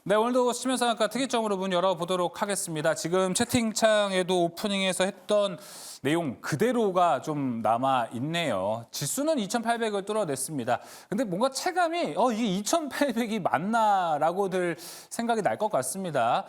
네, 오늘도 시민상학과 특이점으로 문 열어보도록 하겠습니다. 지금 채팅창에도 오프닝에서 했던 내용 그대로가 좀 남아있네요. 지수는 2,800을 뚫어냈습니다. 근데 뭔가 체감이 이게 2,800이 맞나라고들 생각이 날 것 같습니다.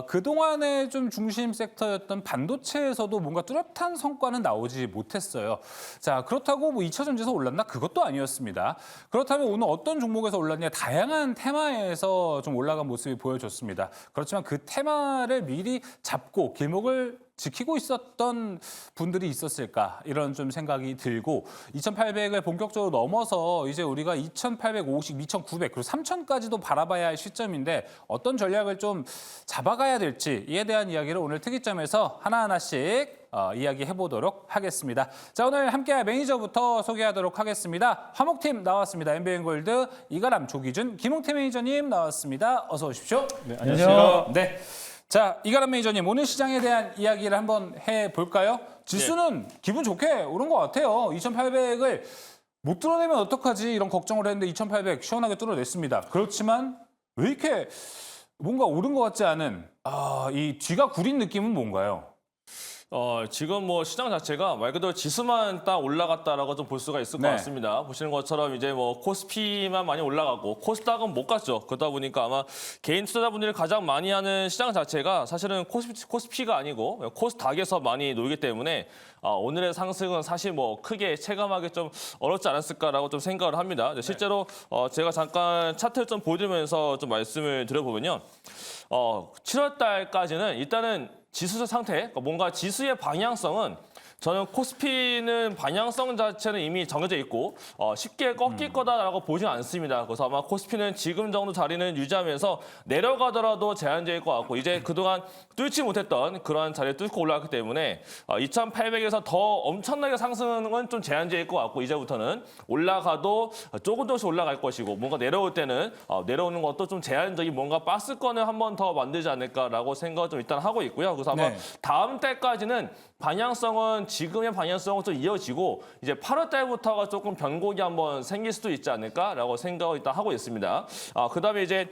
그동안의 좀 중심 섹터였던 반도체에서도 뭔가 뚜렷한 성과는 나오지 못했어요. 자, 그렇다고 뭐 2차 전지에서 올랐나? 그것도 아니었습니다. 그렇다면 오늘 어떤 종목에서 올랐냐? 다양한 테마에서 좀 올라간 모습이 보여줬습니다. 그렇지만 그 테마를 미리 잡고 길목을 지키고 있었던 분들이 있었을까 이런 좀 생각이 들고 2,800을 본격적으로 넘어서 이제 우리가 2,850, 2,900 그리고 3,000까지도 바라봐야 할 시점인데 어떤 전략을 좀 잡아가야 될지 이에 대한 이야기를 오늘 특이점에서 하나하나씩 이야기해 보도록 하겠습니다. 자, 오늘 함께할 매니저부터 소개하도록 하겠습니다. 화목팀 나왔습니다. MBN골드 이가람, 조기준, 김홍태 매니저님 나왔습니다. 어서 오십시오. 네, 안녕하세요. 네. 자, 이가람 매니저님, 오늘 시장에 대한 이야기를 한번 해볼까요? 지수는 기분 좋게 오른 것 같아요. 2,800을 못 뚫어내면 어떡하지 이런 걱정을 했는데 2,800 시원하게 뚫어냈습니다. 그렇지만 왜 이렇게 뭔가 오른 것 같지 않은 이 뒤가 구린 느낌은 뭔가요? 지금 뭐 시장 자체가 말 그대로 지수만 딱 올라갔다라고 좀 볼 수가 있을 것 네. 같습니다. 보시는 것처럼 이제 뭐 코스피만 많이 올라가고 코스닥은 못 갔죠. 그러다 보니까 아마 개인 투자자분들이 가장 많이 하는 시장 자체가 사실은 코스피가 아니고 코스닥에서 많이 놀기 때문에 오늘의 상승은 사실 뭐 크게 체감하기 좀 어렵지 않았을까라고 좀 생각을 합니다. 실제로 제가 잠깐 차트를 좀 보여드리면서 좀 말씀을 드려보면요. 7월 달까지는 일단은 지수 상태, 그러니까 뭔가 지수의 방향성은 저는 코스피는 방향성 자체는 이미 정해져 있고 쉽게 꺾일 거다라고 보지는 않습니다. 그래서 아마 코스피는 지금 정도 자리는 유지하면서 내려가더라도 제한적일 것 같고 이제 그동안 뚫지 못했던 그런 자리를 뚫고 올라왔기 때문에 2,800에서 더 엄청나게 상승은 좀 제한적일 것 같고 이제부터는 올라가도 조금씩 올라갈 것이고 뭔가 내려올 때는 내려오는 것도 좀 제한적인 뭔가 박스권을 한 번 더 만들지 않을까라고 생각을 좀 일단 하고 있고요. 그래서 아마 다음 달까지는 방향성은 지금의 방향성은 좀 이어지고 이제 8월 달부터가 조금 변곡이 한번 생길 수도 있지 않을까라고 생각을 일단 하고 있습니다. 그다음에 이제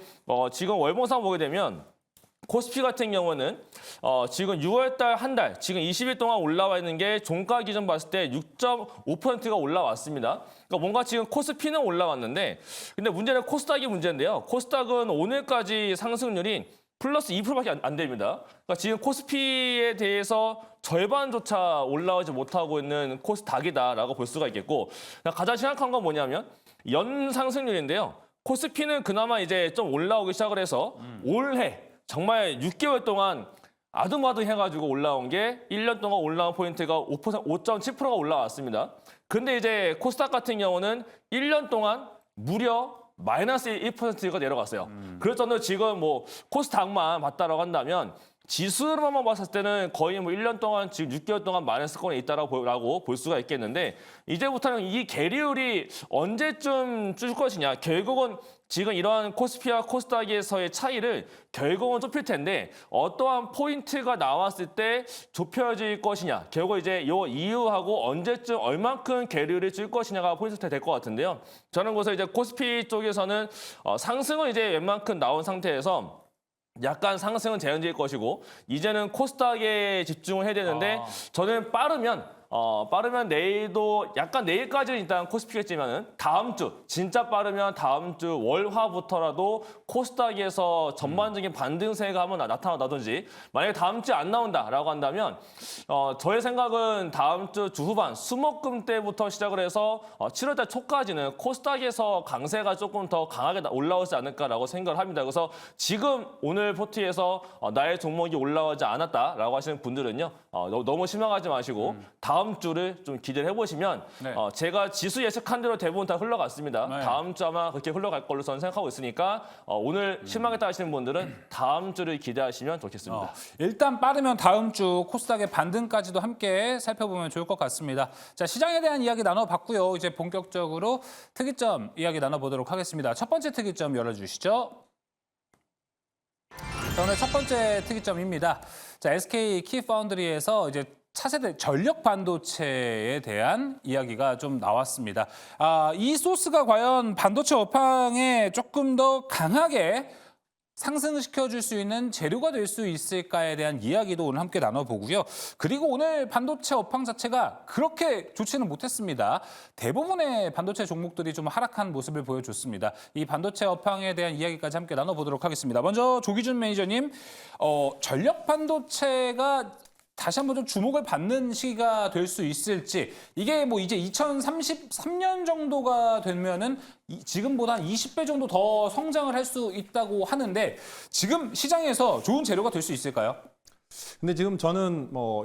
지금 월봉상 보게 되면 코스피 같은 경우는 지금 6월 달 한 달, 지금 20일 동안 올라와 있는 게 종가 기준 봤을 때 6.5%가 올라왔습니다. 그러니까 뭔가 지금 코스피는 올라왔는데 근데 문제는 코스닥이 문제인데요. 코스닥은 오늘까지 상승률이 플러스 2%밖에 안 됩니다. 그러니까 지금 코스피에 대해서 절반조차 올라오지 못하고 있는 코스닥이다라고 볼 수가 있겠고 가장 심각한 건 뭐냐면 연 상승률인데요. 코스피는 그나마 이제 좀 올라오기 시작을 해서 올해 정말 6개월 동안 아둥바둥 올라온 게 1년 동안 올라온 포인트가 5.7%가 올라왔습니다. 근데 이제 코스닥 같은 경우는 1년 동안 무려 마이너스 1%가 내려갔어요. 그래서 지금 뭐 코스닥만 봤다라고 한다면 지수로만 봤을 때는 거의 뭐 1년 동안 지금 6개월 동안 마이너스권에 있다라고 볼 수가 있겠는데 이제부터는 이 계리율이 언제쯤 줄 것이냐. 결국은 지금 이러한 코스피와 코스닥에서의 차이를 결국은 좁힐 텐데 어떠한 포인트가 나왔을 때 좁혀질 것이냐. 결국 이제 요 이유하고 언제쯤 얼만큼 계리율이 줄 것이냐가 포인트가 될 것 같은데요. 저는 그래서 이제 코스피 쪽에서는 상승은 이제 웬만큼 나온 상태에서 약간 상승은 제한적일 것이고 이제는 코스닥에 집중을 해야 되는데 저는 빠르면 내일도 약간 내일까지는 일단 코스피겠지만은 다음 주 진짜 빠르면 다음 주 월화부터라도 코스닥에서 전반적인 반등세가 한번 나타나든지 만약에 다음 주에 안 나온다라고 한다면 저의 생각은 다음 주 주후반 수목금 때부터 시작을 해서 7월달 초까지는 코스닥에서 강세가 조금 더 강하게 올라오지 않을까라고 생각을 합니다. 그래서 지금 오늘 포트에서 나의 종목이 올라오지 않았다라고 하시는 분들은요 너무 실망하지 마시고 다음 주를 좀 기대를 해보시면 제가 지수 예측한 대로 대부분 다 흘러갔습니다. 다음 주 아마 그렇게 흘러갈 걸로 저는 생각하고 있으니까 오늘 실망했다 하시는 분들은 다음 주를 기대하시면 좋겠습니다. 일단 빠르면 다음 주 코스닥의 반등까지도 함께 살펴보면 좋을 것 같습니다. 자, 시장에 대한 이야기 나눠봤고요. 이제 본격적으로 특이점 이야기 나눠보도록 하겠습니다. 첫 번째 특이점 열어주시죠. 자, 오늘 첫 번째 특이점입니다. 자, SK 키파운드리에서 이제 차세대 전력 반도체에 대한 이야기가 좀 나왔습니다. 이 소스가 과연 반도체 업황에 조금 더 강하게 상승시켜줄 수 있는 재료가 될 수 있을까에 대한 이야기도 오늘 함께 나눠보고요. 그리고 오늘 반도체 업황 자체가 그렇게 좋지는 못했습니다. 대부분의 반도체 종목들이 좀 하락한 모습을 보여줬습니다. 이 반도체 업황에 대한 이야기까지 함께 나눠보도록 하겠습니다. 먼저 조기준 매니저님, 전력 반도체가 다시 한번 좀 주목을 받는 시기가 될 수 있을지, 이게 뭐 이제 2033년 정도가 되면은 지금보다 한 20배 정도 더 성장을 할 수 있다고 하는데, 지금 시장에서 좋은 재료가 될 수 있을까요? 근데 지금 저는 뭐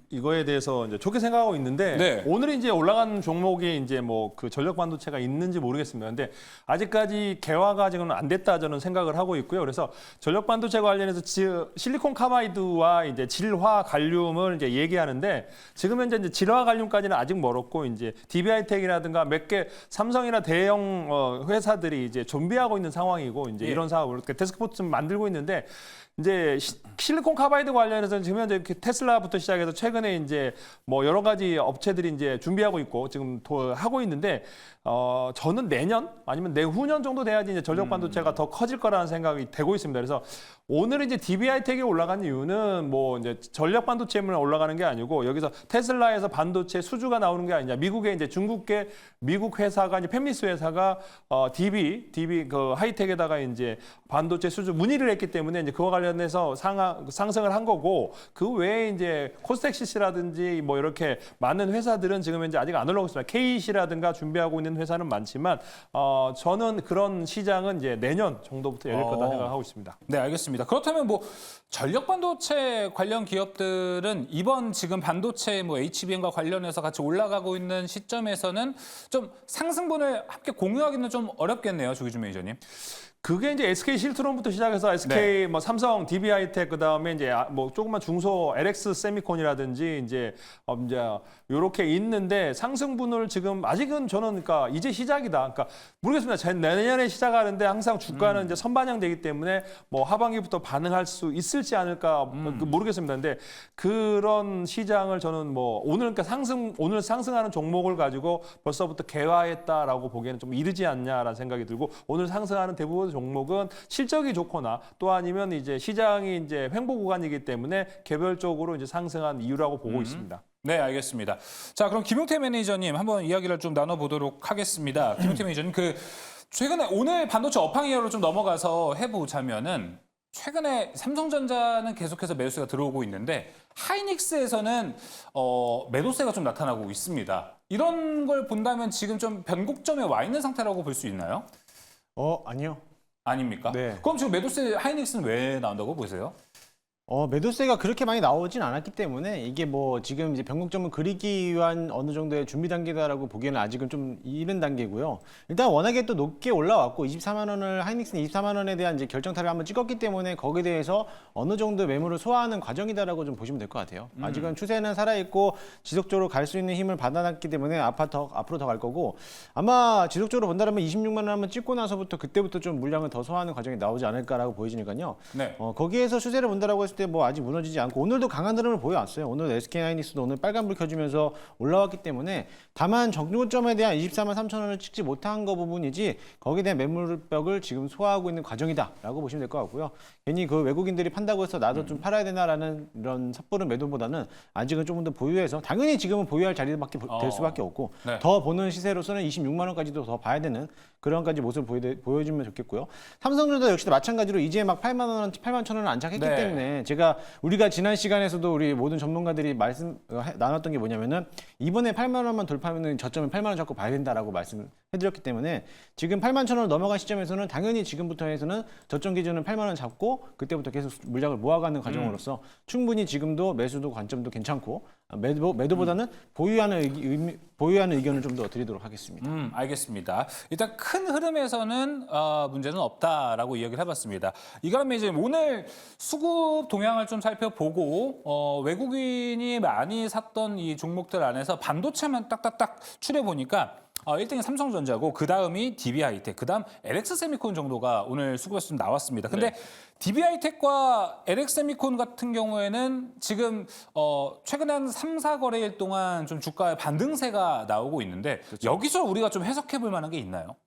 이거에 대해서 이제 좋게 생각하고 있는데 네. 오늘 이제 올라간 종목이 이제 뭐 그 전력 반도체가 있는지 모르겠습니다. 근데 아직까지 개화가 지금 안 됐다 저는 생각을 하고 있고요. 그래서 전력 반도체 관련해서 실리콘 카바이드와 이제 질화 갈륨을 이제 얘기하는데 지금 현재 이제 질화 갈륨까지는 아직 멀었고 이제 DBH텍이라든가 몇 개 삼성이나 대형 회사들이 이제 준비하고 있는 상황이고 이제 예. 이런 사업을 데스크포트 좀 만들고 있는데 이제 실리콘 카바이드 관련해서는 지금 현재 테슬라부터 시작해서 최근에 이제 뭐 여러 가지 업체들이 이제 준비하고 있고 지금 하고 있는데 저는 내년 아니면 내후년 정도 돼야지 이제 전력 반도체가 더 커질 거라는 생각이 되고 있습니다. 그래서 오늘 이제 DBH텍이 올라간 이유는 뭐 이제 전력 반도체만 올라가는 게 아니고 여기서 테슬라에서 반도체 수주가 나오는 게 아니냐. 미국의 이제 중국계 미국 회사가 이제 팹리스 회사가 DB 그 하이텍에다가 이제 반도체 수주 문의를 했기 때문에 이제 그와 관련해서 상승을 한 거고 그 외에 이제 코스텍시스라든지 뭐 이렇게 많은 회사들은 지금 현재 아직 안 올라오고 있습니다. KEC라든가 준비하고 있는 회사는 많지만 저는 그런 시장은 이제 내년 정도부터 열릴 거다 생각하고 있습니다. 네, 알겠습니다. 그렇다면 뭐 전력 반도체 관련 기업들은 이번 지금 반도체 뭐 HBM과 관련해서 같이 올라가고 있는 시점에서는 좀 상승분을 함께 공유하기는 좀 어렵겠네요, 조기준 매니저님. 그게 이제 SK 실트론부터 시작해서 SK 뭐 삼성, DBH텍 그다음에 이제 뭐 조그만 중소 LX 세미콘이라든지 이제 요렇게 있는데 상승분을 지금 아직은 저는 그러니까 이제 시작이다. 그러니까 모르겠습니다. 내년에 시작하는데 항상 주가는 이제 선반영되기 때문에 뭐 하반기부터 반응할 수 있을지 않을까 모르겠습니다. 근데 그런 시장을 저는 뭐 오늘 그러니까 오늘 상승하는 종목을 가지고 벌써부터 개화했다라고 보기에는 좀 이르지 않냐라는 생각이 들고 오늘 상승하는 대부분 종목은 실적이 좋거나 또 아니면 이제 시장이 이제 횡보 구간이기 때문에 개별적으로 이제 상승한 이유라고 보고 있습니다. 네, 알겠습니다. 자, 그럼 김용태 매니저님 한번 이야기를 좀 나눠보도록 하겠습니다. 김용태 매니저님, 최근에 오늘 반도체 업황 이야기로 좀 넘어가서 해보자면은 최근에 삼성전자는 계속해서 매수세가 들어오고 있는데 하이닉스에서는 매도세가 좀 나타나고 있습니다. 이런 걸 본다면 지금 좀 변곡점에 와 있는 상태라고 볼 수 있나요? 아니요. 아닙니까? 네. 그럼 지금 매도세 하이닉스는 왜 나온다고 보세요? 매도세가 그렇게 많이 나오진 않았기 때문에 이게 뭐 지금 이제 변곡점을 그리기 위한 어느 정도의 준비 단계다라고 보기에는 아직은 좀 이른 단계고요. 일단 워낙에 또 높게 올라왔고 24만 원을 하이닉스는 24만 원에 대한 이제 결정타를 한번 찍었기 때문에 거기에 대해서 어느 정도 매물을 소화하는 과정이다라고 좀 보시면 될 것 같아요. 아직은 추세는 살아있고 지속적으로 갈 수 있는 힘을 받아놨기 때문에 앞으로 더 갈 거고 아마 지속적으로 본다면 26만 원 한번 찍고 나서부터 그때부터 좀 물량을 더 소화하는 과정이 나오지 않을까라고 보여지니까요. 네. 거기에서 추세를 본다라고 했을 때 뭐 아직 무너지지 않고 오늘도 강한 흐름을 보여왔어요. 오늘 SK 하이닉스도 오늘 빨간불 켜주면서 올라왔기 때문에 다만 정고점에 대한 24만 3천 원을 찍지 못한 거 부분이지 거기에 대한 매물벽을 지금 소화하고 있는 과정이다라고 보시면 될 것 같고요. 괜히 그 외국인들이 판다고 해서 나도 좀 팔아야 되나라는 이런 섣부른 매도보다는 아직은 조금 더 보유해서 당연히 지금은 보유할 자리밖에 될 수밖에 없고 네. 더 보는 시세로서는 26만 원까지도 더 봐야 되는 그런까지 모습을 보여주면 좋겠고요. 삼성전자 역시도 마찬가지로 이제 막 8만 원, 8만 천 원을 안착했기 네. 때문에 우리가 지난 시간에서도 우리 모든 전문가들이 나눴던 게 뭐냐면은 이번에 8만 원만 돌파하면은 저점은 8만 원 잡고 봐야 된다라고 말씀을 해드렸기 때문에 지금 8만 천 원 넘어간 시점에서는 당연히 지금부터 해서는 저점 기준은 8만 원 잡고 그때부터 계속 물량을 모아가는 과정으로서 충분히 지금도 매수도 관점도 괜찮고 매도보다는 보유하는 의견을 좀 더 드리도록 하겠습니다. 알겠습니다. 일단 큰 흐름에서는 문제는 없다라고 이야기를 해봤습니다. 이거라면 이제 오늘 수급 동향을 좀 살펴보고 외국인이 많이 샀던 이 종목들 안에서 반도체만 딱딱딱 추려보니까 1등이 삼성전자고 그 다음이 DB하이텍, 그 다음 LX세미콘 정도가 오늘 수급에서 좀 나왔습니다. 근데 네. DB하이텍과 LX세미콘 같은 경우에는 지금 최근에 한 3, 4거래일 동안 좀 주가의 반등세가 나오고 있는데 여기서 우리가 좀 해석해 볼 만한 게 있나요?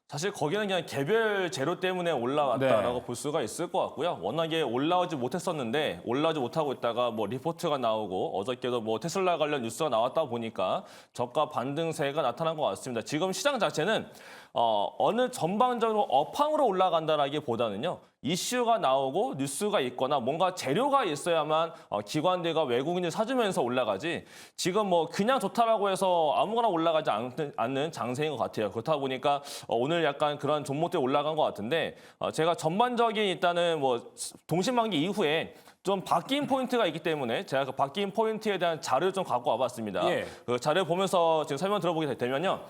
사실 거기는 그냥 개별 재료 때문에 올라왔다라고 볼 수가 있을 것 같고요. 워낙에 올라오지 못했었는데 올라오지 못하고 있다가 뭐 리포트가 나오고 어저께도 뭐 테슬라 관련 뉴스가 나왔다 보니까 저가 반등세가 나타난 것 같습니다. 지금 시장 자체는 어느 전방적으로 업황으로 올라간다라기보다는요. 이슈가 나오고 뉴스가 있거나 뭔가 재료가 있어야만 기관들과 외국인들 사주면서 올라가지 지금 뭐 그냥 좋다라고 해서 아무거나 올라가지 않는 장세인 것 같아요. 그렇다 보니까 오늘 약간 그런 종목들이 올라간 것 같은데 제가 전반적인 일단은 뭐 동시만기 이후에 좀 바뀐 포인트가 있기 때문에 제가 그 바뀐 포인트에 대한 자료를 좀 갖고 와봤습니다. 예. 그 자료 보면서 지금 설명 들어보게 되면요.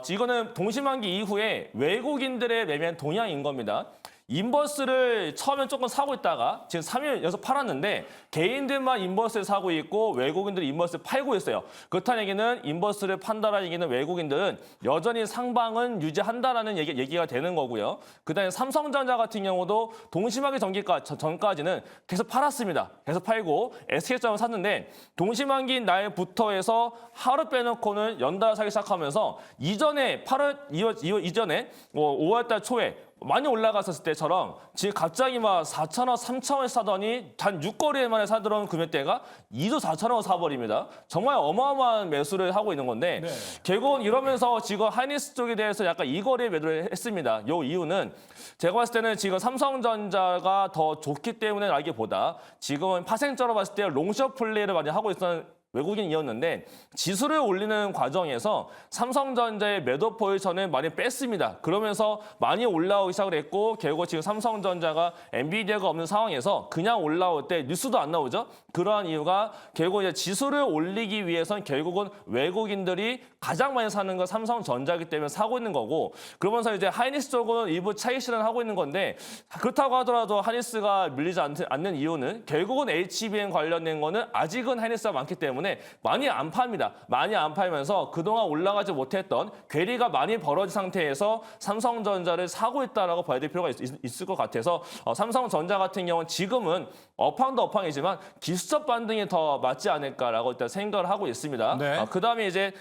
이거는 동시만기 이후에 외국인들의 매매 동향인 겁니다. 인버스를 처음엔 조금 사고 있다가 지금 3일 연속 팔았는데 개인들만 인버스를 사고 있고 외국인들이 인버스를 팔고 있어요. 그렇다는 얘기는 인버스를 판다라는 얘기는 외국인들은 여전히 상방은 유지한다라는 얘기가 되는 거고요. 그다음에 삼성전자 같은 경우도 동시만기 전까지는 계속 팔았습니다. 계속 팔고 SK점을 샀는데 동시만기 날부터 해서 하루 빼놓고는 연달아 사기 시작하면서 이전에 2월 이전에 5월달 초에 많이 올라갔었을 때처럼 지금 갑자기 막 4,000원, 3,000원 사더니 단 6거래일 만에 사들어온 금액대가 2조 4천원 사버립니다. 정말 어마어마한 매수를 하고 있는 건데 결국은 이러면서 지금 하이닉스 쪽에 대해서 약간 이거래에 매도를 했습니다. 요 이유는 제가 봤을 때는 지금 삼성전자가 더 좋기 때문에라기보다 지금은 파생적으로 봤을 때 롱숏 플레이를 많이 하고 있었는 외국인이었는데 지수를 올리는 과정에서 삼성전자의 매도 포지션을 많이 뺐습니다. 그러면서 많이 올라오기 시작을 했고 결국 지금 삼성전자가 엔비디아가 없는 상황에서 그냥 올라올 때 뉴스도 안 나오죠. 그러한 이유가 결국 이제 지수를 올리기 위해서는 결국은 외국인들이 가장 많이 사는 건 삼성전자이기 때문에 사고 있는 거고 그러면서 이제 하이닉스 쪽은 일부 차익 실현하고 있는 건데 그렇다고 하더라도 하이닉스가 밀리지 않는 이유는 결국은 HBM 관련된 거는 아직은 하이닉스가 많기 때문에 많이 안 팝니다. 많이 안 팔면서 그동안 올라가지 못했던 괴리가 많이 벌어진 상태에서 삼성전자를 사고 있다라고 봐야 될 필요가 있을 것 같아서 삼성전자 같은 경우는 지금은 업황도 업황이지만 기술적 반등이 더 맞지 않을까라고 일단 생각을 하고 있습니다. 네. 그다음에 이제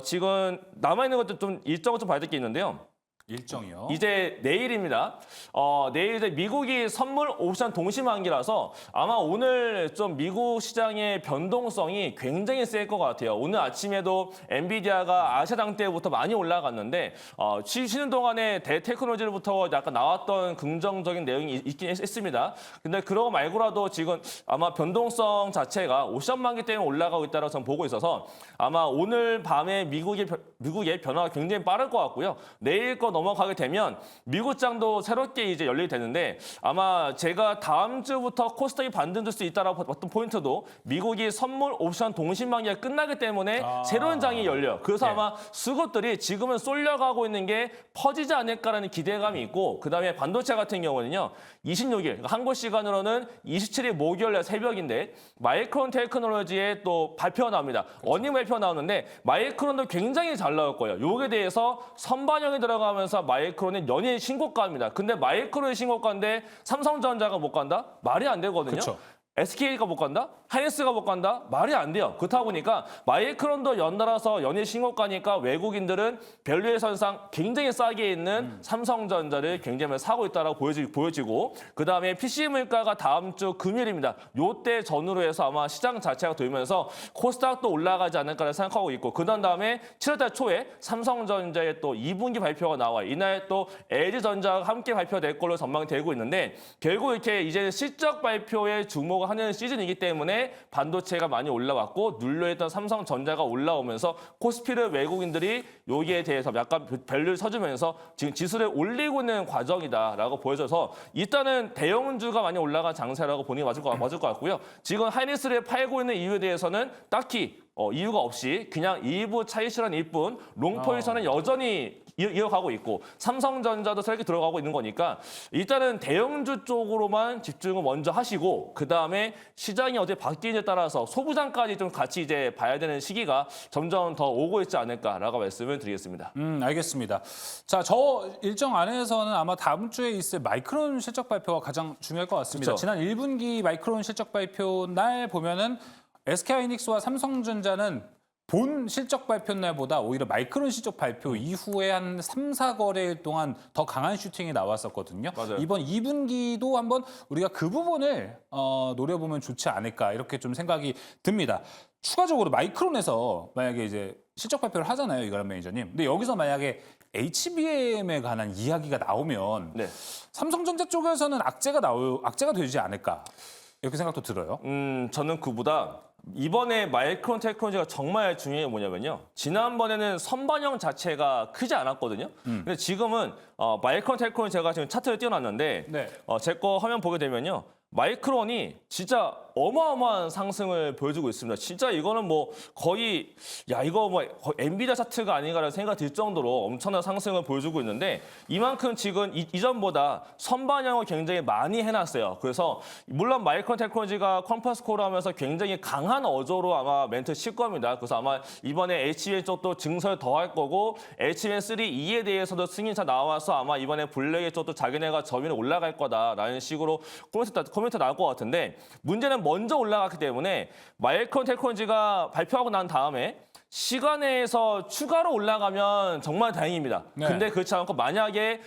지금 남아있는 것도 좀 일정을 좀 봐야 될 게 있는데요. 일정이요. 이제 내일입니다. 내일 이제 미국이 선물 옵션 동시만기라서 아마 오늘 좀 미국 시장의 변동성이 굉장히 셀 것 같아요. 오늘 아침에도 엔비디아가 아시아당 때부터 많이 올라갔는데 쉬는 동안에 대테크놀로지로부터 약간 나왔던 긍정적인 내용이 있긴 했습니다. 근데 그거 말고라도 지금 아마 변동성 자체가 옵션 만기 때문에 올라가고 있다고 저는 보고 있어서 아마 오늘 밤에 미국의 변화가 굉장히 빠를 것 같고요. 내일 거 넘어가게 되면 미국장도 새롭게 이제 열리게 되는데 아마 제가 다음 주부터 코스닥이 반등될 수 있다라고 봤던 포인트도 미국이 선물 옵션 동시만기가 끝나기 때문에 새로운 장이 열려요. 그래서 아마 수급들이 지금은 쏠려가고 있는 게 퍼지지 않을까라는 기대감이 있고 그다음에 반도체 같은 경우는요. 26일 그러니까 한국 시간으로는 27일 목요일 새벽인데 마이크론 테크놀로지의 또 발표가 나옵니다. 어닝 발표가 나오는데 마이크론도 굉장히 잘 나올 거예요. 요게 대해서 선반영이 들어가면서 마이크론은 연일 신고가입니다. 근데 마이크론이 신고가인데 삼성전자가 못 간다? 말이 안 되거든요. 그쵸. SK가 못 간다? 하이닉스가 못 간다? 말이 안 돼요. 그렇다 보니까 마이크론도 연달아서 연일 신고가니까 외국인들은 밸류에이션상 굉장히 싸게 있는 삼성전자를 굉장히 사고 있다라고 보여지고 그다음에 PC 물가가 다음 주 금요일입니다. 요때 전후로 해서 아마 시장 자체가 돌면서 코스닥도 올라가지 않을까 생각하고 있고 그다음에 7월달 초에 삼성전자의 또 2분기 발표가 나와요. 이날 또 LG전자가 함께 발표될 걸로 전망이 되고 있는데 결국 이렇게 이제 실적 발표에 주목을 하는 시즌이기 때문에 반도체가 많이 올라왔고 눌려있던 삼성전자가 올라오면서 코스피를 외국인들이 여기에 대해서 약간 밸류를 쳐주면서 지금 지수를 올리고 있는 과정이다라고 보여져서 일단은 대형주가 많이 올라간 장세라고 보는 게 맞을 것 같고요. 지금 하이닉스를 팔고 있는 이유에 대해서는 딱히 이유가 없이 그냥 일부 차익 실현일 뿐 롱 포지션은 여전히 이어가고 있고 삼성전자도 새롭게 들어가고 있는 거니까 일단은 대형주 쪽으로만 집중을 먼저 하시고 그다음에 시장이 어떻게 바뀌느냐에 따라서 소부장까지 좀 같이 이제 봐야 되는 시기가 점점 더 오고 있지 않을까라고 말씀을 드리겠습니다. 알겠습니다. 자, 저 일정 안에서는 아마 다음 주에 있을 마이크론 실적 발표가 가장 중요할 것 같습니다. 그쵸. 지난 1분기 마이크론 실적 발표 날 보면은 SK하이닉스와 삼성전자는 본 실적 발표 날보다 오히려 마이크론 실적 발표 이후에 한 3, 4거래일 동안 더 강한 슈팅이 나왔었거든요. 맞아요. 이번 2분기도 한번 우리가 그 부분을 노려보면 좋지 않을까 이렇게 좀 생각이 듭니다. 추가적으로 마이크론에서 만약에 이제 실적 발표를 하잖아요, 이가람 매니저님. 근데 여기서 만약에 HBM에 관한 이야기가 나오면 네. 삼성전자 쪽에서는 악재가 되지 않을까 이렇게 생각도 들어요. 저는 그보다 이번에 마이크론 테크놀로지가 정말 중요한 게 뭐냐면요. 지난번에는 선반영 자체가 크지 않았거든요. 근데 지금은 마이크론 테크놀로지 제가 지금 차트를 띄워놨는데 네. 제 거 화면 보게 되면요. 마이크론이 진짜 어마어마한 상승을 보여주고 있습니다. 진짜 이거는 뭐 거의 이거 뭐 거의 엔비디아 차트가 아닌가라는 생각이 들 정도로 엄청난 상승을 보여주고 있는데 이만큼 지금 이전보다 선반영을 굉장히 많이 해놨어요. 그래서 물론 마이크론 테크놀로지가 컨퍼런스 콜을 하면서 굉장히 강한 어조로 아마 멘트 칠 겁니다. 그래서 아마 이번에 HBM 쪽도 증설 더 할 거고 HBM3 2에 대해서도 승인차 나와서 아마 이번에 블랙의 쪽도 자기네가 점유율 올라갈 거다라는 식으로 코멘트 나올 것 같은데 문제는 먼저 올라갔기 때문에 마이크론 테크놀로지가 발표하고 난 다음에 시간에서 추가로 올라가면 정말 다행입니다. 네. 근데 그렇지 않고 만약에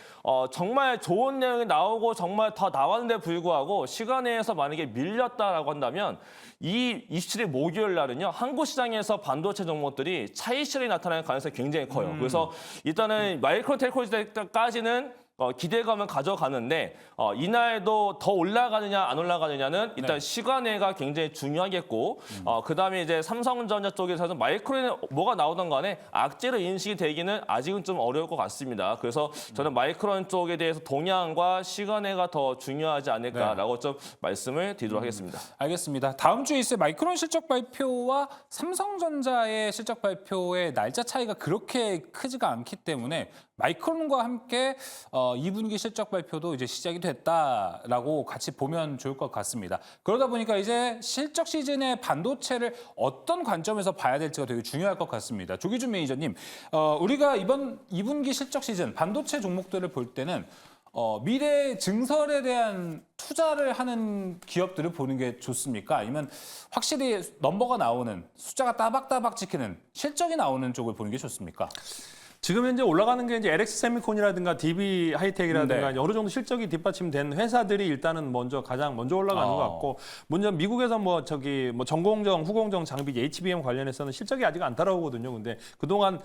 정말 좋은 내용이 나오고 정말 더 나왔는데 불구하고 시간에서 만약에 밀렸다라고 한다면 이 27일 목요일 날은요. 한국 시장에서 반도체 종목들이 차익 실현이 나타나는 가능성이 굉장히 커요. 그래서 일단은 마이크론 테크놀로지까지는 기대감을 가져가는데 이날도 더 올라가느냐 안 올라가느냐는 일단 네. 시간외가 굉장히 중요하겠고 그다음에 이제 삼성전자 쪽에서는 마이크론에 뭐가 나오던 간에 악재로 인식이 되기는 아직은 좀 어려울 것 같습니다. 그래서 저는 마이크론 쪽에 대해서 동향과 시간외가 더 중요하지 않을까라고 좀 말씀을 드리도록 하겠습니다. 알겠습니다. 다음 주에 있을 마이크론 실적 발표와 삼성전자의 실적 발표의 날짜 차이가 그렇게 크지가 않기 때문에 마이크론과 함께 2분기 실적 발표도 이제 시작이 됐다라고 같이 보면 좋을 것 같습니다. 그러다 보니까 이제 실적 시즌의 반도체를 어떤 관점에서 봐야 될지가 되게 중요할 것 같습니다. 조기준 매니저님, 우리가 이번 2분기 실적 시즌 반도체 종목들을 볼 때는 미래 증설에 대한 투자를 하는 기업들을 보는 게 좋습니까? 아니면 확실히 넘버가 나오는 숫자가 따박따박 찍히는 실적이 나오는 쪽을 보는 게 좋습니까? 지금 현재 올라가는 게 이제 LX 세미콘이라든가 DB 하이텍이라든가 네. 어느 정도 실적이 뒷받침된 회사들이 일단은 가장 먼저 올라가는 것 같고, 먼저 미국에서 전공정, 후공정 장비 HBM 관련해서는 실적이 아직 안 따라오거든요. 근데 그동안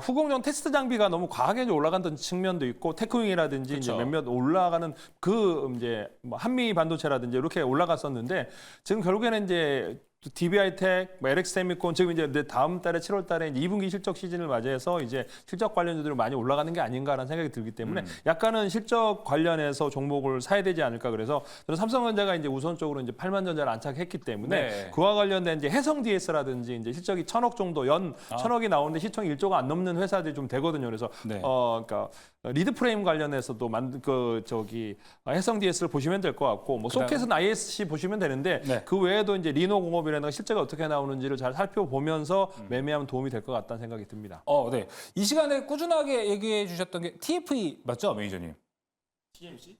후공정 테스트 장비가 너무 과하게 올라갔던 측면도 있고, 테크윙이라든지 이제 그렇죠. 몇몇 올라가는 한미 반도체라든지 이렇게 올라갔었는데 지금 결국에는 이제 DB하이텍, LX 세미콘 지금 이제 다음 달에 7월 달에 2분기 실적 시즌을 맞이해서 이제 실적 관련주들이 많이 올라가는 게 아닌가라는 생각이 들기 때문에 약간은 실적 관련해서 종목을 사야 되지 않을까. 그래서 저는 삼성전자가 이제 우선적으로 이제 8만 전자를 안착했기 때문에 네. 그와 관련된 이제 해성 DS라든지 이제 실적이 1,000억 정도 1,000억이 나오는데 시총이 1조가 안 넘는 회사들이 좀 되거든요. 그래서 네. 그러니까 리드 프레임 관련해서도 해성 DS를 보시면 될 것 같고, 소켓은 ISC 보시면 되는데 네. 그 외에도 이제 리노 공업이라든가 실제가 어떻게 나오는지를 잘 살펴보면서 매매하면 도움이 될 것 같다는 생각이 듭니다. 네. 이 시간에 꾸준하게 얘기해 주셨던 게 TFE 맞죠, 매니저님?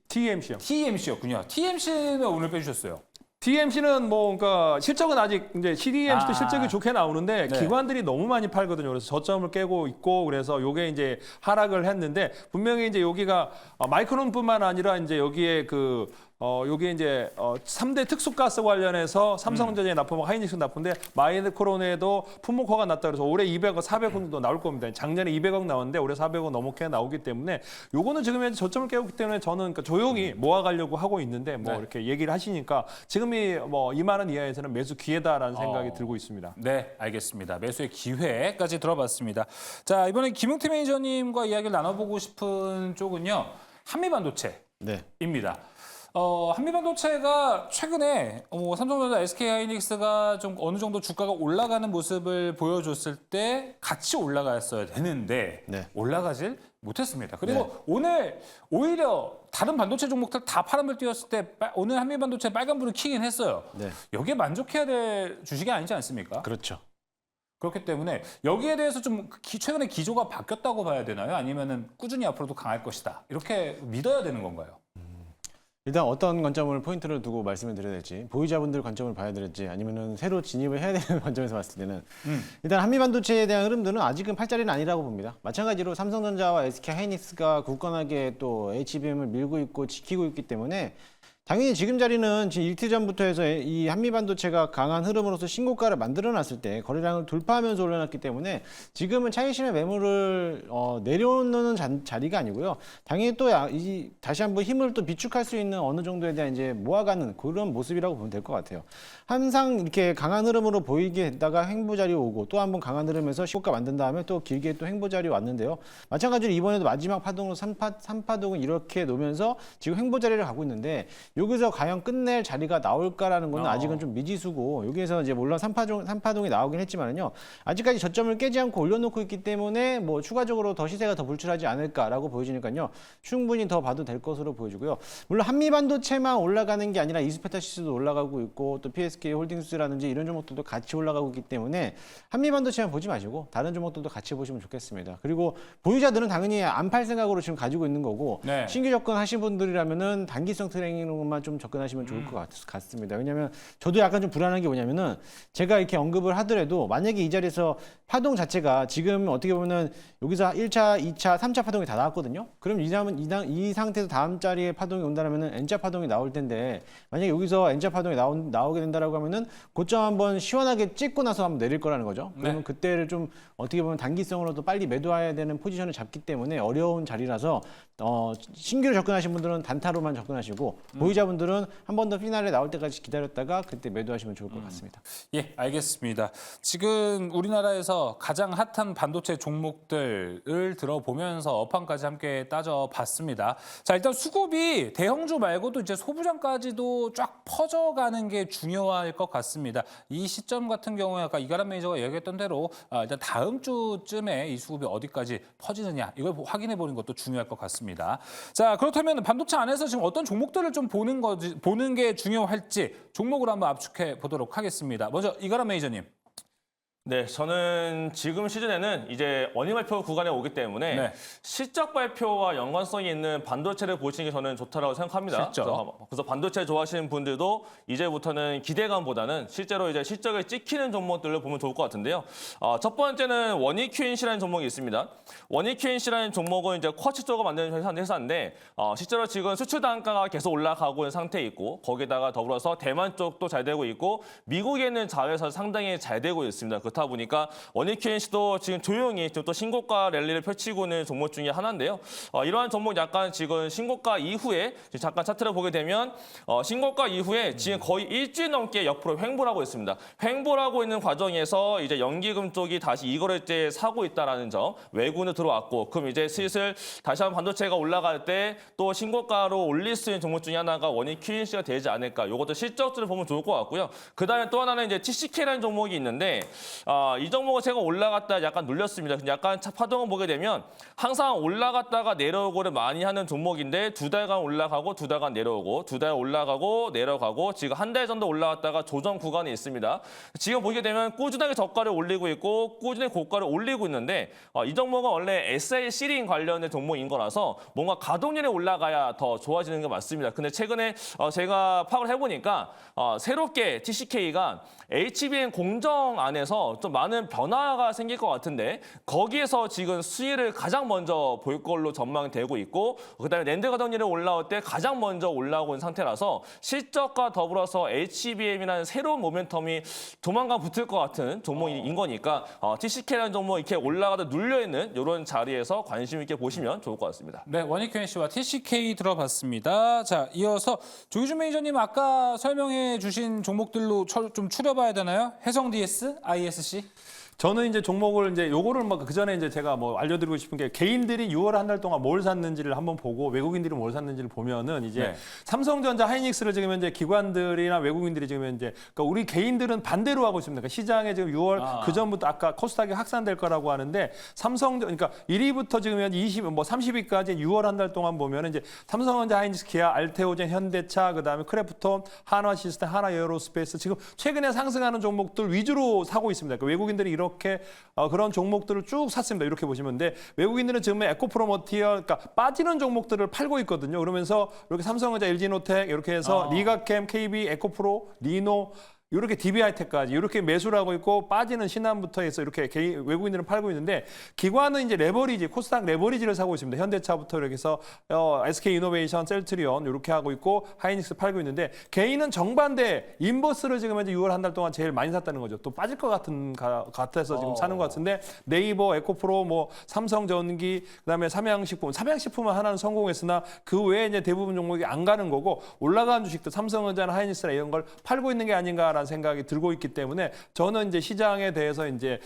TMC요. TMC였군요. TMC는 오늘 빼주셨어요. TMC는 그러니까 실적은 아직 이제 CDMC도 실적이 좋게 나오는데 네. 기관들이 너무 많이 팔거든요. 그래서 저점을 깨고 있고, 그래서 요게 이제 하락을 했는데, 분명히 이제 여기가 마이크론뿐만 아니라 이제 여기에 요게 이제 3대 특수가스 관련해서 삼성전자에 납품하고 하이닉스 납품인데, 마이크론에도 품목화가 났다 그래서 올해 200억, 400억 정도 나올 겁니다. 작년에 200억 나왔는데 올해 400억 넘게 나오기 때문에 요거는 지금 현재 저점을 깨고 때문에 저는 그러니까 조용히 모아가려고 하고 있는데 네. 이렇게 얘기를 하시니까 지금이 2만 원 이하에서는 매수 기회다라는 생각이 들고 있습니다. 네, 알겠습니다. 매수의 기회까지 들어봤습니다. 자, 이번에 김용태 매니저님과 이야기를 나눠보고 싶은 쪽은요, 한미반도체입니다. 한미반도체가 최근에 삼성전자, SK하이닉스가 좀 어느 정도 주가가 올라가는 모습을 보여줬을 때 같이 올라갔어야 되는데 네. 올라가질 못했습니다. 그리고 오늘 오히려 다른 반도체 종목들 다 파란불 띄웠을 때 오늘 한미반도체 빨간불을 켜긴 했어요. 네. 여기에 만족해야 될 주식이 아니지 않습니까? 그렇죠. 그렇기 때문에 여기에 대해서 좀 최근에 기조가 바뀌었다고 봐야 되나요? 아니면은 꾸준히 앞으로도 강할 것이다. 이렇게 믿어야 되는 건가요? 일단 어떤 관점을 포인트를 두고 말씀을 드려야 될지, 보유자분들 관점을 봐야 될지, 아니면은 새로 진입을 해야 되는 관점에서 봤을 때는 일단 한미반도체에 대한 흐름들은 아직은 팔자리는 아니라고 봅니다. 마찬가지로 삼성전자와 SK 하이닉스가 굳건하게 또 HBM을 밀고 있고 지키고 있기 때문에 당연히 지금 자리는 지금 이틀 전부터 해서 이 한미반도체가 강한 흐름으로서 신고가를 만들어놨을 때 거래량을 돌파하면서 올려놨기 때문에 지금은 차익실현 매물을 내려오는 자리가 아니고요. 당연히 또 다시 한번 힘을 또 비축할 수 있는 어느 정도에 대한 이제 모아가는 그런 모습이라고 보면 될 것 같아요. 항상 이렇게 강한 흐름으로 보이게 됐다가 횡보자리 오고 또 한번 강한 흐름에서 신고가 만든 다음에 또 길게 또 횡보자리 왔는데요. 마찬가지로 이번에도 마지막 파동으로 3파동을 이렇게 놓으면서 지금 횡보자리를 가고 있는데 여기서 과연 끝낼 자리가 나올까라는 건 아직은 좀 미지수고 여기에서 이제 물론 3파동이 나오긴 했지만은요. 아직까지 저점을 깨지 않고 올려놓고 있기 때문에 뭐 추가적으로 더 시세가 더 불출하지 않을까라고 보여지니까요. 충분히 더 봐도 될 것으로 보여지고요. 물론 한미반도체만 올라가는 게 아니라 이스페타시스도 올라가고 있고 또 PSK 홀딩스라든지 이런 종목들도 같이 올라가고 있기 때문에 한미반도체만 보지 마시고 다른 종목들도 같이 보시면 좋겠습니다. 그리고 보유자들은 당연히 안 팔 생각으로 지금 가지고 있는 거고 네. 신규 접근하신 분들이라면은 단기성 트레이닝으로만 좀 접근하시면 좋을 것 같습니다. 왜냐하면 저도 약간 좀 불안한 게 뭐냐면은 제가 이렇게 언급을 하더라도 만약에 이 자리에서 파동 자체가 지금 어떻게 보면은 여기서 1차, 2차, 3차 파동이 다 나왔거든요. 그럼 이 상태에서 다음 자리에 파동이 온다면은 N자 파동이 나올 텐데 만약에 여기서 N자 파동이 나오게 된다라고 하면은 고점 한번 시원하게 찍고 나서 한번 내릴 거라는 거죠. 그러면 네. 그때를 좀 어떻게 보면 단기성으로도 빨리 매도해야 되는 포지션을 잡기 때문에 어려운 자리라서 신규로 접근하신 분들은 단타로만 접근하시고 보유자분들은 한 번 더 피날레 나올 때까지 기다렸다가 그때 매도하시면 좋을 것 같습니다. 예, 알겠습니다. 지금 우리나라에서 가장 핫한 반도체 종목들을 들어보면서 업황까지 함께 따져봤습니다. 자, 일단 수급이 대형주 말고도 이제 소부장까지도 쫙 퍼져가는 게 중요할 것 같습니다. 이 시점 같은 경우에 아까 이가람 매니저가 얘기했던 대로 일단 다음 주쯤에 이 수급이 어디까지 퍼지느냐 이걸 확인해 보는 것도 중요할 것 같습니다. 자, 그렇다면 반도체 안에서 지금 어떤 종목들을 좀 보는 게 중요할지 종목으로 한번 압축해 보도록 하겠습니다. 먼저 이가람 매니저님. 네, 저는 지금 시즌에는 이제 원인 발표 구간에 오기 때문에 네. 실적 발표와 연관성이 있는 반도체를 보시는 게 저는 좋다라고 생각합니다. 실적. 그래서 반도체 좋아하시는 분들도 이제부터는 기대감보다는 실제로 이제 실적을 찍히는 종목들을 보면 좋을 것 같은데요. 첫 번째는 원익 QNC라는 종목이 있습니다. 원익 QNC라는 종목은 이제 쿼츠 쪽을 만드는 회사인데 실제로 지금 수출 단가가 계속 올라가고 있는 상태에 있고 거기다가 더불어서 대만 쪽도 잘 되고 있고 미국에 있는 자회사 상당히 잘 되고 있습니다. 그렇다 보니까 원익 QNC도 지금 조용히 지금 또 신고가 랠리를 펼치고 있는 종목 중에 하나인데요. 이러한 종목 약간 지금 신고가 이후에 잠깐 차트를 보게 되면 신고가 이후에 지금 거의 일주일 넘게 옆으로 횡보를 하고 있습니다. 횡보를 하고 있는 과정에서 이제 연기금 쪽이 다시 이거래때 사고 있다라는 점 외국인도 들어왔고 그럼 이제 슬슬 다시 한번 반도체가 올라갈 때 또 신고가로 올릴 수 있는 종목 중에 하나가 원익 QNC가 되지 않을까. 이것도 실적들을 보면 좋을 것 같고요. 그다음에 또 하나는 이제 TCK라는 종목이 있는데 이 종목은 제가 올라갔다 약간 눌렸습니다. 근데 약간 파동을 보게 되면 항상 올라갔다가 내려오고를 많이 하는 종목인데 두 달간 올라가고 두 달간 내려오고 두 달 올라가고 내려가고 지금 한 달 정도 올라갔다가 조정 구간이 있습니다. 지금 보게 되면 꾸준하게 저가를 올리고 있고 꾸준히 고가를 올리고 있는데 이 종목은 원래 SLC링 관련된 종목인 거라서 뭔가 가동률이 올라가야 더 좋아지는 게 맞습니다. 근데 최근에 제가 파악을 해보니까 새롭게 TCK가 HBM 공정 안에서 좀 많은 변화가 생길 것 같은데 거기에서 지금 수위를 가장 먼저 볼 걸로 전망되고 있고 그다음에 랜드 가동률이 올라올 때 가장 먼저 올라오고 있는 상태라서 실적과 더불어서 HBM이라는 새로운 모멘텀이 조만간 붙을 것 같은 종목인 거니까 TCK라는 종목 이렇게 올라가다 눌려있는 이런 자리에서 관심 있게 보시면 좋을 것 같습니다. 네, 원익 QNC와 TCK 들어봤습니다. 자, 이어서 조규준 매니저님 아까 설명해 주신 종목들로 좀 추려봐야 되나요? 해성 DS, ISC? 저는 이제 종목을 이제 요거를 뭐 그 전에 이제 제가 뭐 알려드리고 싶은 게 개인들이 6월 한 달 동안 뭘 샀는지를 한번 보고 외국인들이 뭘 샀는지를 보면은 이제 네. 삼성전자, 하이닉스를 지금 현재 기관들이나 외국인들이 지금 현재 그러니까 우리 개인들은 반대로 하고 있습니다. 그러니까 시장에 지금 6월 그 전부터 아까 코스닥이 확산될 거라고 하는데 그러니까 1위부터 지금 현재 30위까지 6월 한 달 동안 보면은 이제 삼성전자, 하이닉스, 기아, 알테오젠, 현대차, 그다음에 크래프톤, 한화 시스템, 한화 에어로스페이스 지금 최근에 상승하는 종목들 위주로 사고 있습니다. 그러니까 외국인들이 이렇게 이렇게 그런 종목들을 쭉 샀습니다. 이렇게 보시면 돼. 외국인들은 지금 에코프로 머티리얼, 그러니까 빠지는 종목들을 팔고 있거든요. 그러면서 이렇게 삼성전자, LG노텍 이렇게 해서 리가캠, KB, 에코프로, 리노 이렇게 DB하이텍까지 이렇게 매수를 하고 있고 빠지는 신한부터 해서 이렇게 외국인들은 팔고 있는데 기관은 이제 레버리지, 코스닥 레버리지를 사고 있습니다. 현대차부터 이렇게 해서 SK이노베이션, 셀트리온 이렇게 하고 있고 하이닉스 팔고 있는데 개인은 정반대 인버스를 지금 현재 6월 한 달 동안 제일 많이 샀다는 거죠. 또 빠질 것 같아서 지금 사는 것 같은데 네이버, 에코프로, 뭐 삼성전기, 그다음에 삼양식품은 하나는 성공했으나 그 외에 이제 대부분 종목이 안 가는 거고 올라간 주식들 삼성전자나 하이닉스나 이런 걸 팔고 있는 게 아닌가라는 생각이 들고 있기 때문에 저는 이제 시장에 대해서 이제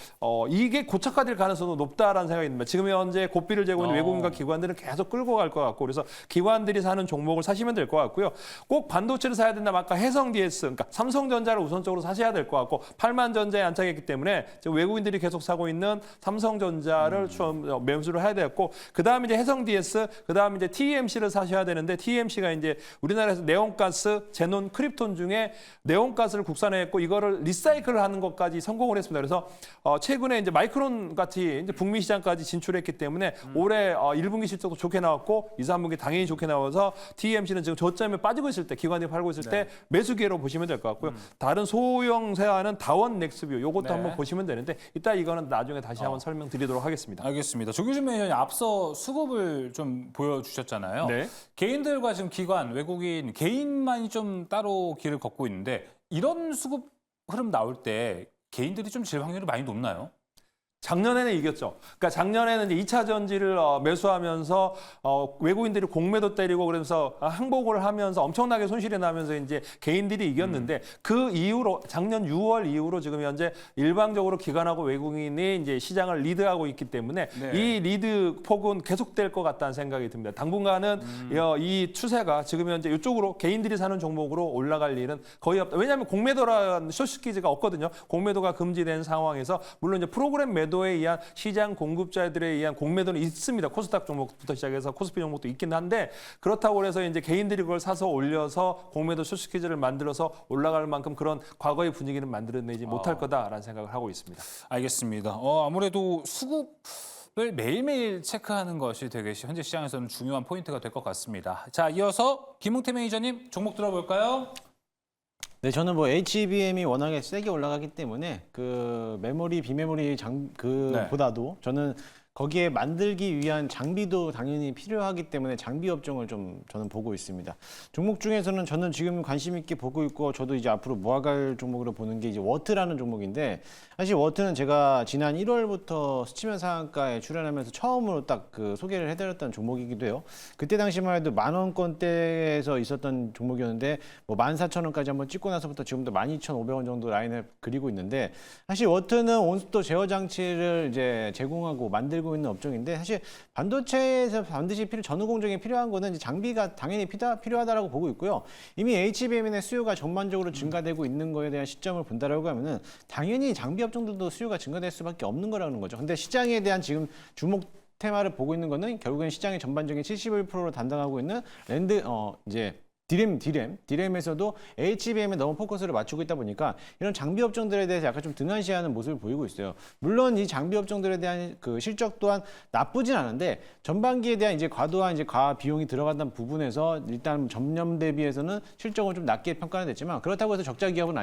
이게 고착화될 가능성도 높다라는 생각이 듭니다. 지금 현재 고삐를 재고 있는 외국인과 기관들은 계속 끌고 갈 것 같고 그래서 기관들이 사는 종목을 사시면 될 것 같고요. 꼭 반도체를 사야 된다면 아까 해성 DS, 그러니까 삼성전자를 우선적으로 사셔야 될 것 같고 8만 전자에 안착했기 때문에 지금 외국인들이 계속 사고 있는 삼성전자를 좀 매수를 해야 되겠고 그다음에 이제 해성 DS, 그다음에 이제 TMC를 사셔야 되는데 TMC가 이제 우리나라에서 네온가스, 제논, 크립톤 중에 네온가스를 국산화했고 이거를 리사이클을 하는 것까지 성공을 했습니다. 그래서 최근에 이제 마이크론 같이 이제 북미 시장까지 진출했기 때문에 올해 1분기 실적도 좋게 나왔고 2, 3분기 당연히 좋게 나와서 TMC는 지금 저점에 빠지고 있을 때 기관이 팔고 있을 때 매수 기회로 보시면 될 것 같고요. 다른 소형 세아는 다원 넥스뷰 요것도 한번 보시면 되는데 이따 이거는 나중에 다시 한번 설명드리도록 하겠습니다. 알겠습니다. 조규준 매니저님 앞서 수급을 좀 보여주셨잖아요. 네. 개인들과 지금 기관, 외국인, 개인만이 좀 따로 길을 걷고 있는데 이런 수급 흐름 나올 때 개인들이 좀 질 확률이 많이 높나요? 작년에는 이겼죠. 그러니까 작년에는 이제 2차 전지를 매수하면서 외국인들이 공매도 때리고 그러면서 항복을 하면서 엄청나게 손실이 나면서 이제 개인들이 이겼는데 그 이후로 작년 6월 이후로 지금 현재 일방적으로 기관하고 외국인이 이제 시장을 리드하고 있기 때문에 이 리드 폭은 계속될 것 같다는 생각이 듭니다. 당분간은 이 추세가 지금 현재 이쪽으로 개인들이 사는 종목으로 올라갈 일은 거의 없다. 왜냐하면 공매도라는 숏스키즈가 없거든요. 공매도가 금지된 상황에서 물론 이제 프로그램 매도에 의한 시장 공급자들에 의한 공매도는 있습니다. 코스닥 종목부터 시작해서 코스피 종목도 있긴 한데 그렇다고 해서 이제 개인들이 그걸 사서 올려서 공매도 숏스키즈를 만들어서 올라갈 만큼 그런 과거의 분위기는 만들어내지 못할 거다라는 생각을 하고 있습니다. 알겠습니다. 아무래도 수급을 매일매일 체크하는 것이 되게 현재 시장에서는 중요한 포인트가 될 것 같습니다. 자, 이어서 김웅태 매니저님 종목 들어볼까요? 네, 저는 뭐 HBM이 워낙에 세게 올라가기 때문에 그 메모리, 비메모리 보다도 저는 거기에 만들기 위한 장비도 당연히 필요하기 때문에 장비 업종을 좀 저는 보고 있습니다. 종목 중에서는 저는 지금 관심 있게 보고 있고 저도 이제 앞으로 모아갈 종목으로 보는 게 이제 워트라는 종목인데 사실 워트는 제가 지난 1월부터 스치면 상한가에 출연하면서 처음으로 딱 그 소개를 해드렸던 종목이기도 해요. 그때 당시만 해도 10,000원대에서 있었던 종목이었는데 뭐 14,000원까지 한번 찍고 나서부터 지금도 12,500원 정도 라인을 그리고 있는데 사실 워트는 온수도 제어 장치를 이제 제공하고 만들고 있는 업종인데 사실 반도체에서 반드시 전후 공정이 필요한 거는 이제 장비가 당연히 필요하다라고 보고 있고요. 이미 HBM의 수요가 전반적으로 증가되고 있는 거에 대한 시점을 본다라고 하면은 당연히 장비 업종들도 수요가 증가될 수밖에 없는 거라는 거죠. 근데 시장에 대한 지금 주목 테마를 보고 있는 거는 결국엔 시장의 전반적인 71%를 담당하고 있는 이제 디램에서도 HBM에 너무 포커스를 맞추고 있다 보니까 이런 장비 업종들에 대해서 약간 좀 등한시하는 모습을 보이고 있어요. 물론 이 장비 업종들에 대한 그 실적 또한 나쁘진 않은데 전반기에 대한 이제 과도한 이제 비용이 들어간다는 부분에서 일단 전년 대비해서는 실적은 좀 낮게 평가는 됐지만 그렇다고 해서 적자 기업은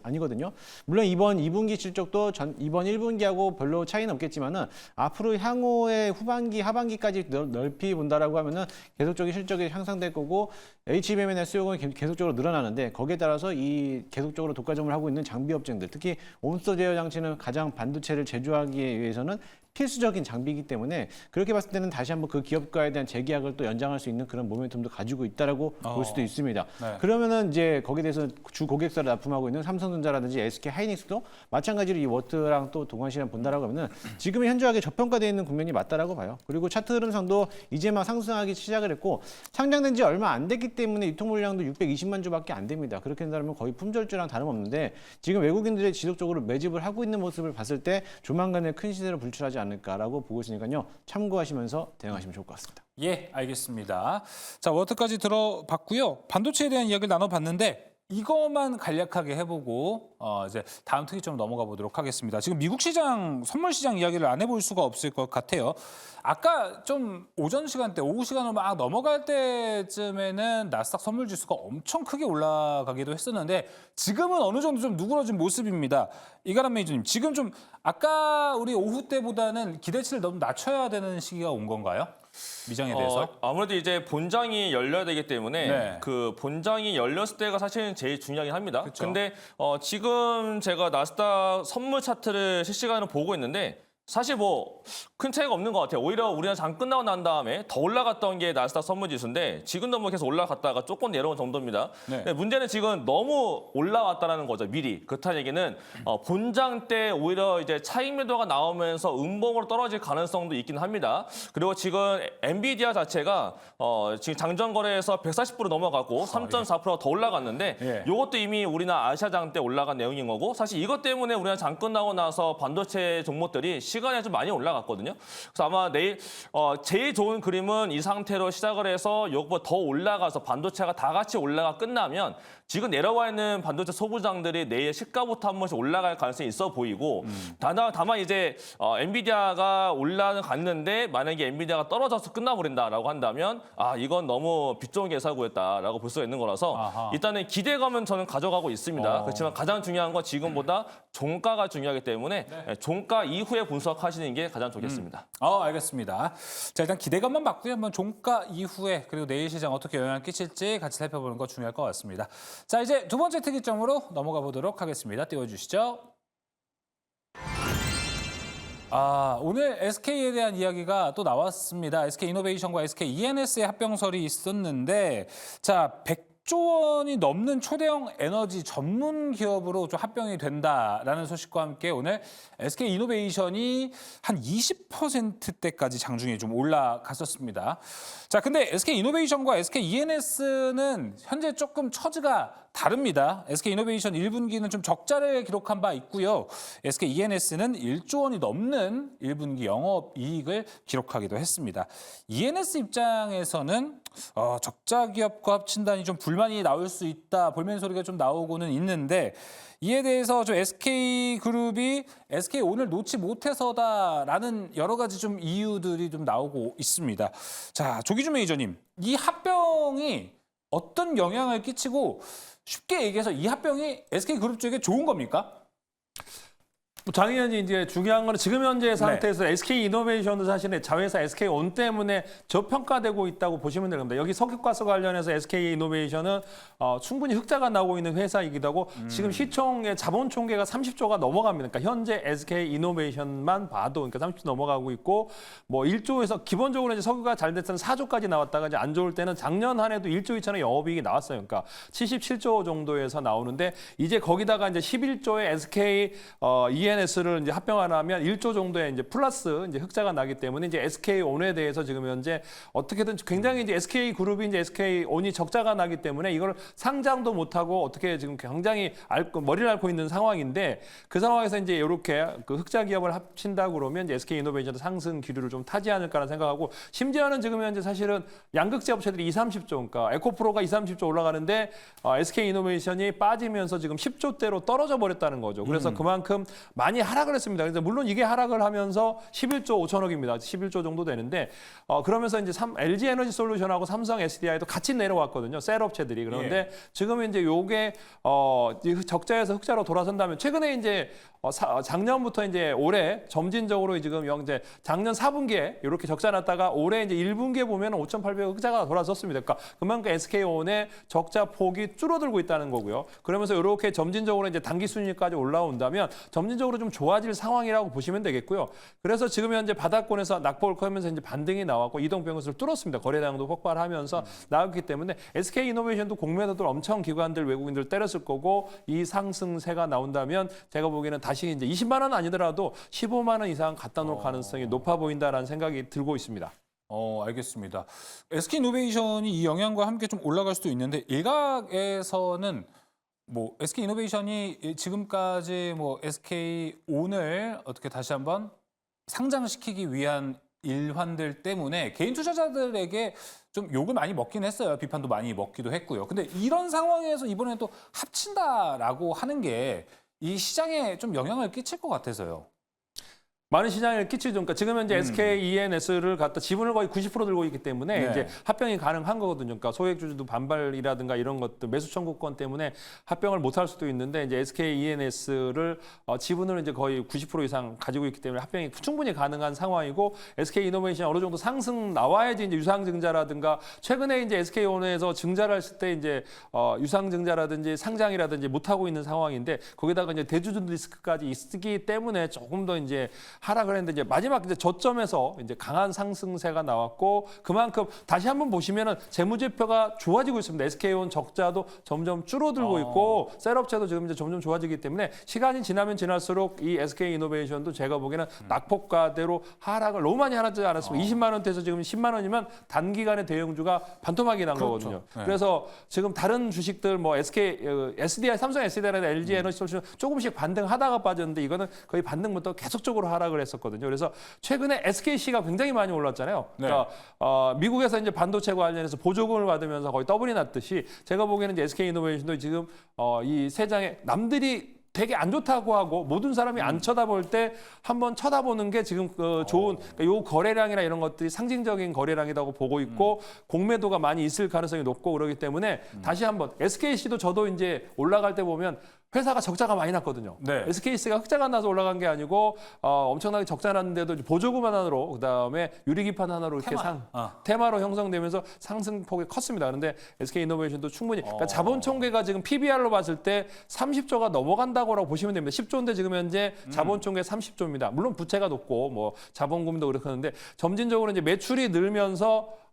아니거든요. 물론 이번 2분기 실적도 이번 1분기하고 별로 차이는 없겠지만은 앞으로 향후에 후반기, 하반기까지 넓히 본다라고 하면은 계속적인 실적이 향상될 거고 HBM에 대한 수요가 계속적으로 늘어나는데 거기에 따라서 이 계속적으로 독과점을 하고 있는 장비 업종들 특히 온수도 제어 장치는 가장 반도체를 제조하기 위해서는 필수적인 장비이기 때문에 그렇게 봤을 때는 다시 한번 그 기업과에 대한 재계약을 또 연장할 수 있는 그런 모멘텀도 가지고 있다라고 볼 수도 있습니다. 네. 그러면은 이제 거기에 대해서 주 고객사를 납품하고 있는 삼성전자라든지 SK 하이닉스도 마찬가지로 이 워트랑 또 동관시랑 본다라고 하면은 지금은 현저하게 저평가되어 있는 국면이 맞다라고 봐요. 그리고 차트 흐름상도 이제 막 상승하기 시작을 했고 상장된 지 얼마 안 됐기 때문에 유통 물량도 620만 주밖에 안 됩니다. 그렇게 된다면 거의 품절주랑 다름없는데 지금 외국인들이 지속적으로 매집을 하고 있는 모습을 봤을 때 조만간에 큰 시세를 불출하지 않을까라고 보고 있으니까요. 참고하시면서 대응하시면 좋을 것 같습니다. 예, 알겠습니다. 자, 워트까지 들어봤고요. 반도체에 대한 이야기를 나눠봤는데 이것만 간략하게 해보고 이제 다음 특이점 넘어가 보도록 하겠습니다. 지금 미국 시장, 선물 시장 이야기를 안 해볼 수가 없을 것 같아요. 아까 좀 오전 시간대, 오후 시간으로 막 넘어갈 때쯤에는 나스닥 선물 지수가 엄청 크게 올라가기도 했었는데 지금은 어느 정도 좀 누그러진 모습입니다. 이가람 매니저님, 지금 좀 아까 우리 오후 때보다는 기대치를 너무 낮춰야 되는 시기가 온 건가요? 미장에 대해서? 아무래도 이제 본장이 열려야 되기 때문에 네. 그 본장이 열렸을 때가 사실은 제일 중요하긴 합니다. 근데 지금 제가 나스닥 선물 차트를 실시간으로 보고 있는데 사실 뭐 큰 차이가 없는 것 같아요. 오히려 우리나라 장 끝나고 난 다음에 더 올라갔던 게 나스닥 선물 지수인데 지금도 뭐 계속 올라갔다가 조금 내려온 정도입니다. 네. 근데 문제는 지금 너무 올라왔다라는 거죠. 미리. 그렇다는 얘기는 본장 때 오히려 이제 차익 매도가 나오면서 음봉으로 떨어질 가능성도 있긴 합니다. 그리고 지금 엔비디아 자체가 지금 장전 거래에서 140% 넘어가고 3.4%가 더 올라갔는데 예. 이것도 이미 우리나라 아시아장 때 올라간 내용인 거고 사실 이것 때문에 우리나라 장 끝나고 나서 반도체 종목들이 시간이 좀 많이 올라갔거든요. 그래서 아마 내일 제일 좋은 그림은 이 상태로 시작을 해서 요거보다 더 올라가서 반도체가 다 같이 올라가 끝나면 지금 내려와 있는 반도체 소부장들이 내일 시가부터 한 번씩 올라갈 가능성이 있어 보이고 다만 이제 엔비디아가 올라갔는데 만약에 엔비디아가 떨어져서 끝나버린다라고 한다면 이건 너무 빚 좋은 개사구였다라고 볼 수가 있는 거라서 아하. 일단은 기대감은 저는 가져가고 있습니다. 그렇지만 가장 중요한 건 지금보다 종가가 중요하기 때문에 종가 이후에 분석하시는 게 가장 좋겠습니다. 알겠습니다. 자, 일단 기대감만 받고요. 한번 종가 이후에 그리고 내일 시장 어떻게 영향을 끼칠지 같이 살펴보는 거 중요할 것 같습니다. 자, 이제 두 번째 특이점으로 넘어가 보도록 하겠습니다. 띄워주시죠. 오늘 SK에 대한 이야기가 또 나왔습니다. SK이노베이션과 SKENS의 합병설이 있었는데 자, 100조 원이 넘는 초대형 에너지 전문 기업으로 좀 합병이 된다라는 소식과 함께 오늘 SK이노베이션이 한 20%대까지 장중에 좀 올라갔었습니다. 자, 근데 SK이노베이션과 SKENS는 현재 조금 처지가 다릅니다. SK이노베이션 1분기는 좀 적자를 기록한 바 있고요. SKENS는 1조 원이 넘는 1분기 영업이익을 기록하기도 했습니다. ENS 입장에서는 적자 기업과 합친다니 좀 불만이 나올 수 있다, 볼멘 소리가 좀 나오고는 있는데 이에 대해서 좀 SK그룹이 SK 오늘 놓지 못해서다라는 여러 가지 좀 이유들이 좀 나오고 있습니다. 자, 조기준 매니저님, 이 합병이 어떤 영향을 끼치고 쉽게 얘기해서 이 합병이 SK그룹 쪽에 좋은 겁니까? 당연히 이제 중요한 거는 지금 현재 상태에서 SK이노베이션도 사실은 자회사 SK온 때문에 저평가되고 있다고 보시면 됩니다. 여기 석유가스 관련해서 SK이노베이션은 충분히 흑자가 나오고 있는 회사이기도 하고 지금 시총의 자본 총계가 30조가 넘어갑니다. 그러니까 현재 SK이노베이션만 봐도 그러니까 30조 넘어가고 있고 뭐 1조에서 기본적으로 이제 석유가 잘 됐을 때는 4조까지 나왔다가 이제 안 좋을 때는 작년 한 해도 1조 2천의 영업이익이 나왔어요. 그러니까 77조 정도에서 나오는데 이제 거기다가 이제 11조의 SK ENS를 이제 합병하면 1조 정도의 이제 플러스 이제 흑자가 나기 때문에 이제 SK온에 대해서 지금 현재 어떻게든 굉장히 이제 SK그룹이 이제 SK온이 적자가 나기 때문에 이걸 상장도 못하고 어떻게 지금 굉장히 머리를 앓고 있는 상황인데 그 상황에서 이제 이렇게 그 흑자 기업을 합친다 그러면 이제 SK이노베이션도 상승 기류를 좀 타지 않을까라는 생각하고 심지어는 지금 현재 사실은 양극재 업체들이 30조 그러니까 에코프로가 30조 올라가는데 SK이노베이션이 빠지면서 지금 10조대로 떨어져 버렸다는 거죠. 그래서 그만큼 많이 하락을 했습니다. 그래서 물론 이게 하락을 하면서 11조 5천억입니다. 11조 정도 되는데 그러면서 이제 LG 에너지 솔루션하고 삼성 SDI도 같이 내려왔거든요. 셀 업체들이. 그런데 지금 이제 요게 적자에서 흑자로 돌아선다면 최근에 이제 작년부터 이제 올해 점진적으로 지금 이제 작년 4분기에 이렇게 적자 났다가 올해 이제 1분기에 보면 5,800억 흑자가 돌아섰습니다. 그러니까 그만큼 SK온의 적자 폭이 줄어들고 있다는 거고요. 그러면서 이렇게 점진적으로 이제 단기 순위까지 올라온다면 점진적으로 좀 좋아질 상황이라고 보시면 되겠고요. 그래서 지금 현재 바닥권에서 낙폭하면서 이제 반등이 나왔고 이동평균선을 뚫었습니다. 거래량도 폭발하면서 나왔기 때문에 SK이노베이션도 공매도들 엄청 기관들 외국인들 때렸을 거고 이 상승세가 나온다면 제가 보기에는 다시 이제 20만 원 아니더라도 15만 원 이상 갖다 놓을 가능성이 높아 보인다라는 생각이 들고 있습니다. 알겠습니다. SK이노베이션이 이 영향과 함께 좀 올라갈 수도 있는데 일각에서는 뭐 SK이노베이션이 지금까지 뭐 SK온을 어떻게 다시 한번 상장시키기 위한 일환들 때문에 개인 투자자들에게 좀 욕을 많이 먹긴 했어요. 비판도 많이 먹기도 했고요. 근데 이런 상황에서 이번에 또 합친다라고 하는 게 이 시장에 좀 영향을 끼칠 것 같아서요. 많은 시장에 끼치죠. 그러니까 지금 현재 SK E&S를 갖다 지분을 거의 90% 들고 있기 때문에 네. 이제 합병이 가능한 거거든요. 그러니까 소액주주도 반발이라든가 이런 것들 매수 청구권 때문에 합병을 못할 수도 있는데 이제 SK E&S를 지분을 이제 거의 90% 이상 가지고 있기 때문에 합병이 충분히 가능한 상황이고 SK 이노베이션이 어느 정도 상승 나와야지 이제 유상증자라든가 최근에 이제 SK온에서 증자를 했을 때 이제 유상증자라든지 상장이라든지 못 하고 있는 상황인데 거기다가 이제 대주주 리스크까지 있기 때문에 조금 더 이제 하락을 했는데 이제 마지막 이제 저점에서 이제 강한 상승세가 나왔고 그만큼 다시 한번 보시면은 재무제표가 좋아지고 있습니다. SK온 적자도 점점 줄어들고 있고 셋업체도 지금 이제 점점 좋아지기 때문에 시간이 지나면 지날수록 이 SK 이노베이션도 제가 보기에는 낙폭과대로 하락을 너무 많이 하지 않았습니다. 20만 원대에서 지금 10만 원이면 단기간에 대형주가 반토막이 난 거거든요. 네. 그래서 지금 다른 주식들 뭐 SK SDI, 삼성 SDI나 LG 에너지솔루션 조금씩 반등하다가 빠졌는데 이거는 거의 반등부터 계속적으로 하락을 했었거든요. 그래서 최근에 SKC가 굉장히 많이 올랐잖아요. 그러니까 미국에서 이제 반도체 관련해서 보조금을 받으면서 거의 더블이 났듯이 제가 보기에는 이제 SK 이노베이션도 지금 이 세장에 남들이 되게 안 좋다고 하고 모든 사람이 안 쳐다볼 때 한번 쳐다보는 게 지금 좋은 그러니까 요 거래량이나 이런 것들이 상징적인 거래량이라고 보고 있고 공매도가 많이 있을 가능성이 높고 그러기 때문에 다시 한번 SKC도 저도 이제 올라갈 때 보면 회사가 적자가 많이 났거든요. 네. SKC가 흑자가 나서 올라간 게 아니고 엄청나게 적자 났는데도 보조금 하나로 그다음에 유리기판 하나로 이렇게 테마로 형성되면서 상승폭이 컸습니다. 그런데 SK이노베이션도 충분히 그러니까 자본 총계가 지금 PBR로 봤을 때 30조가 넘어간다고 보시면 됩니다. 10조인데 지금 현재 자본 총계 30조입니다. 물론 부채가 높고 뭐 자본금도 그렇는데 점진적으로 이제 매출이 늘면서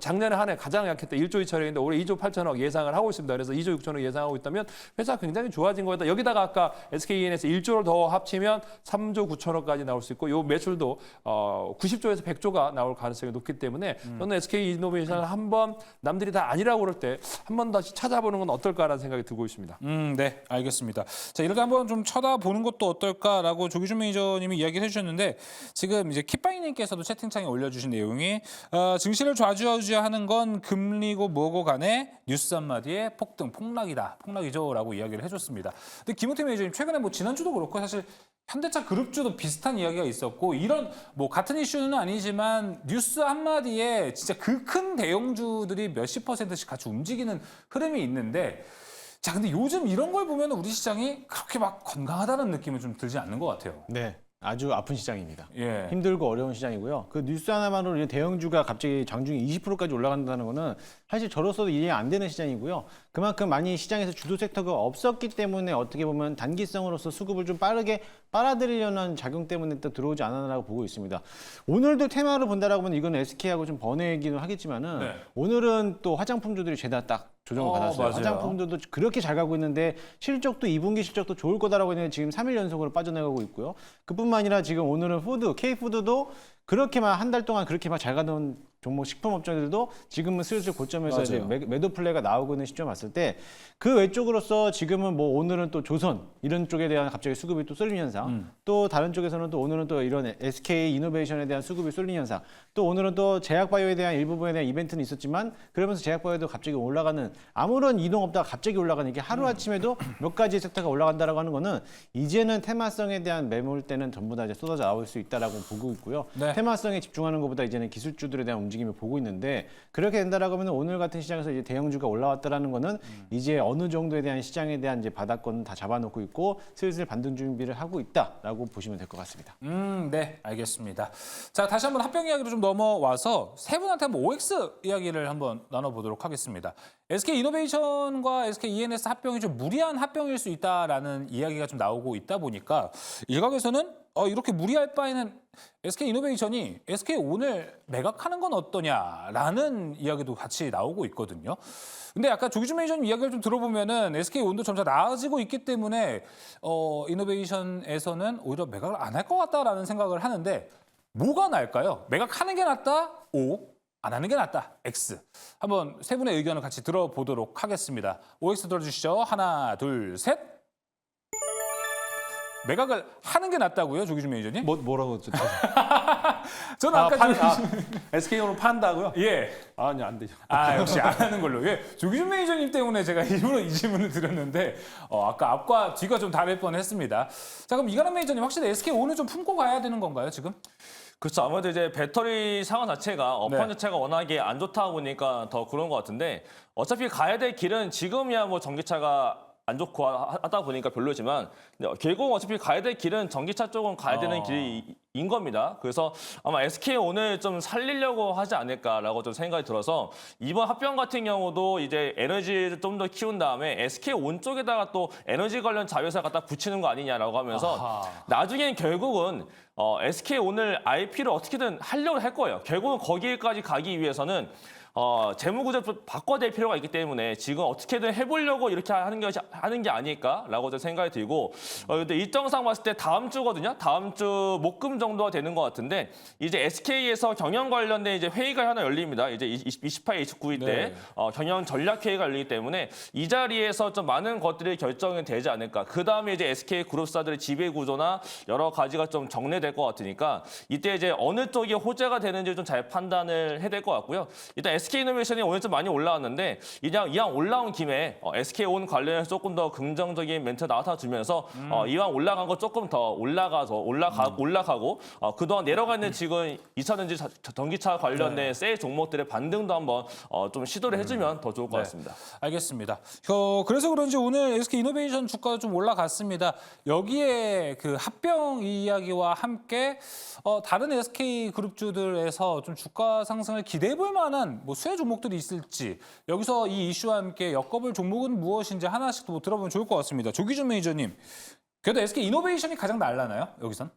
작년에 한 해 가장 약했던 1조 2천억인데 올해 2조 8천억 예상을 하고 있습니다. 그래서 2조 6천억 예상하고 있다면 회사가 굉장히 좋아진 거다. 여기다가 아까 SKEN에서 1조를 더 합치면 3조 9천억까지 나올 수 있고 요 매출도 90조에서 100조가 나올 가능성이 높기 때문에 저는 SK이노베이션을 한번 남들이 다 아니라고 그럴 때 한 번 다시 찾아보는 건 어떨까라는 생각이 들고 있습니다. 네, 알겠습니다. 자, 이렇게 한번 좀 쳐다보는 것도 어떨까라고 조기준 매니저님이 이야기를 해주셨는데 지금 이제 kit바이님께서도 채팅창에 올려주신 내용이 증시를 좌지우지하는 건 금리고 뭐고 간에 뉴스 한마디에 폭등, 폭락이죠라고 이야기를 해줬습니다. 근데 김호태 매니저님 최근에 뭐 지난주도 그렇고 사실 현대차 그룹주도 비슷한 이야기가 있었고 이런 뭐 같은 이슈는 아니지만 뉴스 한마디에 진짜 그 큰 대형주들이 몇십 %씩 같이 움직이는 흐름이 있는데 자 근데 요즘 이런 걸 보면 우리 시장이 그렇게 막 건강하다는 느낌은 좀 들지 않는 것 같아요. 네. 아주 아픈 시장입니다. 예. 힘들고 어려운 시장이고요. 그 뉴스 하나만으로 이제 대형주가 갑자기 장중에 20%까지 올라간다는 거는 사실 저로서도 이해 안 되는 시장이고요. 그만큼 많이 시장에서 주도 섹터가 없었기 때문에 어떻게 보면 단기성으로서 수급을 좀 빠르게 빨아들이려는 작용 때문에 또 들어오지 않았나라고 보고 있습니다. 오늘도 테마를 본다라고 하면 이건 SK하고 좀 번외기는 하겠지만은 네. 오늘은 또 화장품주들이 죄다 딱 조정을 받았어요. 맞아요. 화장품들도 그렇게 잘 가고 있는데 실적도 2분기 실적도 좋을 거다라고 했는데 지금 3일 연속으로 빠져나가고 있고요. 그뿐만 아니라 지금 오늘은 K푸드도 그렇게만 한 달 동안 그렇게 막 잘 가던 종목 식품업종들도 지금은 슬슬 고점에서 이제 매도 플레이가 나오고 있는 시점 봤을 때 그 외쪽으로서 지금은 뭐 오늘은 또 조선 이런 쪽에 대한 갑자기 수급이 또 쏠리는 현상 또 다른 쪽에서는 또 오늘은 또 이런 SK 이노베이션에 대한 수급이 쏠리는 현상 또 오늘은 또 제약바이오에 대한 일부분에 대한 이벤트는 있었지만 그러면서 제약바이오도 갑자기 올라가는 아무런 이동 없다가 갑자기 올라가는 게 하루아침에도 몇 가지 섹터가 올라간다라고 하는 거는 이제는 테마성에 대한 매물대는 전부 다 이제 쏟아져 나올 수 있다라고 보고 있고요. 네. 테마성에 집중하는 것보다 이제는 기술주들에 대한 움직임을 보고 있는데 그렇게 된다라고 하면 오늘 같은 시장에서 이제 대형주가 올라왔다라는 거는 이제 어느 정도에 대한 시장에 대한 이제 바닥권은 다 잡아놓고 있고 슬슬 반등 준비를 하고 있다라고 보시면 될 것 같습니다. 네, 알겠습니다. 자, 다시 한번 합병 이야기로 좀 넘어와서 세 분한테 한번 OX 이야기를 한번 나눠보도록 하겠습니다. SK 이노베이션과 SK E&S 합병이 좀 무리한 합병일 수 있다라는 이야기가 좀 나오고 있다 보니까 일각에서는 이렇게 무리할 바에는 SK 이노베이션이 SK 오늘 매각하는 건 어떠냐라는 이야기도 같이 나오고 있거든요. 근데 아까 조기준 매니저님 이야기를 좀 들어보면은 SK 온도 점차 나아지고 있기 때문에 이노베이션에서는 오히려 매각을 안 할 것 같다라는 생각을 하는데 뭐가 나을까요? 매각하는 게 낫다? O. 안 하는 게 낫다. X. 한번 세 분의 의견을 같이 들어보도록 하겠습니다. OX 들어주시죠. 하나, 둘, 셋. 매각을 하는 게 낫다고요, 조기준 매니저님? 뭐라고 저는 아까 SK오는 판다고요? 예. 아니 안 되죠. 역시 안 하는 걸로. 예, 조기준 매니저님 때문에 제가 일부러 이 질문을 드렸는데 아까 앞과 뒤가 좀 다를 뻔했습니다. 자, 그럼 이가람 매니저님 확실히 SK 오늘 좀 품고 가야 되는 건가요, 지금? 그렇죠. 아무래도 이제 배터리 상황 자체가 업황 네. 자체가 워낙에 안 좋다 보니까 더 그런 것 같은데 어차피 가야 될 길은 지금이야 뭐 전기차가 안 좋고 하다 보니까 별로지만 결국 어차피 가야 될 길은 전기차 쪽은 가야 되는 길인 겁니다. 그래서 아마 SK 오늘 좀 살리려고 하지 않을까라고 좀 생각이 들어서 이번 합병 같은 경우도 이제 에너지를 좀 더 키운 다음에 SK 온 쪽에다가 또 에너지 관련 자회사 갖다 붙이는 거 아니냐라고 하면서 나중엔 결국은 SK 오늘 IP를 어떻게든 하려고 할 거예요. 결국은 거기까지 가기 위해서는 재무구조 좀 바꿔야 될 필요가 있기 때문에 지금 어떻게든 해보려고 이렇게 하는 게 아닐까라고 좀 생각이 들고 근데 일정상 봤을 때 다음 주거든요. 다음 주 목금 정도가 되는 것 같은데 이제 SK에서 경영 관련된 이제 회의가 하나 열립니다. 이제 28, 29일 때 네. 경영 전략 회의가 열리기 때문에 이 자리에서 좀 많은 것들이 결정이 되지 않을까. 그 다음에 이제 SK 그룹사들의 지배 구조나 여러 가지가 좀 정리될 것 같으니까 이때 이제 어느 쪽이 호재가 되는지 좀 잘 판단을 해야 될 것 같고요. 일단 SK이노베이션이 오늘 좀 많이 올라왔는데 이왕 올라온 김에 SK온 관련해서 조금 더 긍정적인 멘트 나타주면서 이왕 올라간 거 조금 더 올라가고 그동안 내려가 있는 지금 2차전지 전기차 관련된 세 종목들의 반등도 한번 좀 시도를 해주면 더 좋을 것 같습니다. 알겠습니다. 그래서 그런지 오늘 SK이노베이션 주가도 좀 올라갔습니다. 여기에 그 합병 이야기와 함께 다른 SK 그룹주들에서 좀 주가 상승을 기대해 볼 만한 뭐 수혜 종목들이 있을지 여기서 이 이슈와 함께 엮어볼 종목은 무엇인지 하나씩 또 들어보면 좋을 것 같습니다. 조기준 매니저님, 그래도 SK이노베이션이 가장 날라나요? 여기선?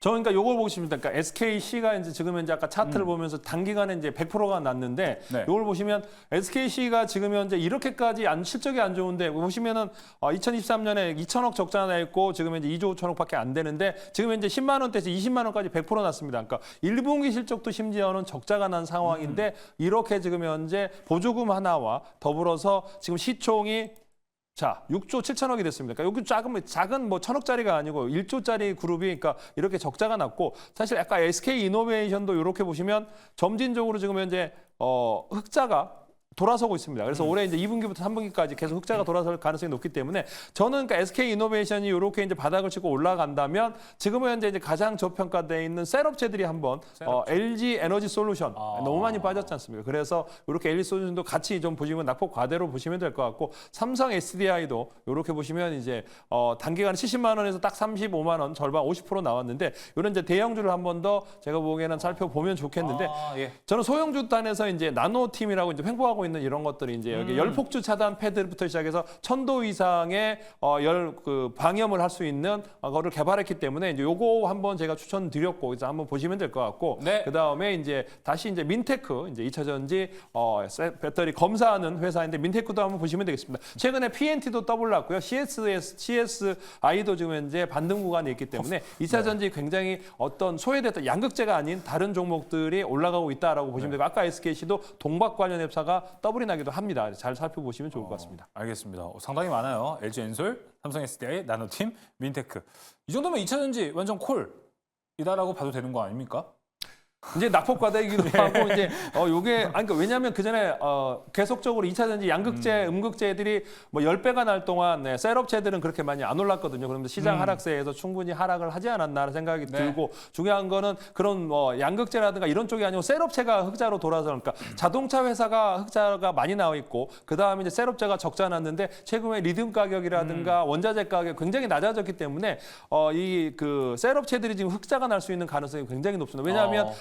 저는 그러니까 요걸 보고 싶습니다. 그러니까 SKC가 이제 지금 현재 아까 차트를 보면서 단기간에 이제 100%가 났는데 네. 요걸 보시면 SKC가 지금 현재 이렇게까지 실적이 안 좋은데 보시면은 2023년에 2천억 적자 나 있고 지금 현재 2조 5천억밖에 안 되는데 지금 현재 10만 원대에서 20만 원까지 100% 났습니다. 그러니까 1분기 실적도 심지어는 적자가 난 상황인데 이렇게 지금 현재 보조금 하나와 더불어서 지금 시총이 6조 7천억이 됐습니다. 그러니까 여기 작은 뭐 1,000억짜리가 아니고 1조짜리 그룹이 그러니까 이렇게 적자가 났고 사실 아까 SK이노베이션도 이렇게 보시면 점진적으로 지금 현재 흑자가 돌아서고 있습니다. 그래서 올해 이제 2분기부터 3분기까지 계속 흑자가 돌아설 가능성이 높기 때문에 저는 그러니까 SK이노베이션이 이렇게 이제 바닥을 치고 올라간다면 지금은 현재 이제 가장 저평가되어 있는 셀업체들이 한번 LG 에너지 솔루션 너무 많이 빠졌지 않습니까? 그래서 이렇게 LG 솔루션도 같이 좀 보시면 낙폭 과대로 보시면 될 것 같고 삼성 SDI도 이렇게 보시면 이제 단기간에 70만 원에서 딱 35만 원 절반 50% 나왔는데 이런 이제 대형주를 한 번 더 제가 보기에는 살펴보면 좋겠는데 예. 저는 소형주 단에서 이제 나노팀이라고 이제 횡보하고 있는 이런 것들이 이제 여기 열폭주 차단 패드부터 시작해서 1000도 이상의 방염을 할 수 있는 거를 개발했기 때문에 이제 요거 한번 제가 추천드렸고 그래서 한번 보시면 될 것 같고 네. 그다음에 이제 다시 이제 민테크 이제 2차전지 배터리 검사하는 회사인데 민테크도 한번 보시면 되겠습니다. 최근에 PNT도 더블 났고요. CSI도 지금 현재 반등 구간에 있기 때문에 2차전지 굉장히 어떤 소외됐던 양극재가 아닌 다른 종목들이 올라가고 있다라고 보시면 되고 아까 SKC도 동박 관련 회사가 더블이 나기도 합니다. 잘 살펴보시면 좋을 것 같습니다. 알겠습니다. 상당히 많아요. LG엔솔, 삼성 SDI, 나노팀, 민테크. 이 정도면 2차전지 완전 콜이다라고 봐도 되는 거 아닙니까? 이제 낙폭 과대이기도 하고 이제 요게 그러니까 왜냐하면 그 전에 계속적으로 2차전지 양극재, 음극재들이 뭐 10배가 날 동안 셀업체들은 그렇게 많이 안 올랐거든요. 그런데 시장 하락세에서 충분히 하락을 하지 않았나 생각이 들고 중요한 거는 그런 뭐 양극재라든가 이런 쪽이 아니고 셀업체가 흑자로 돌아서 그러니까 자동차 회사가 흑자가 많이 나와 있고 그 다음에 이제 셀업체가 적자 났는데 최근에 리튬 가격이라든가 원자재 가격 굉장히 낮아졌기 때문에 이 그 셀업체들이 지금 흑자가 날 수 있는 가능성이 굉장히 높습니다. 왜냐하면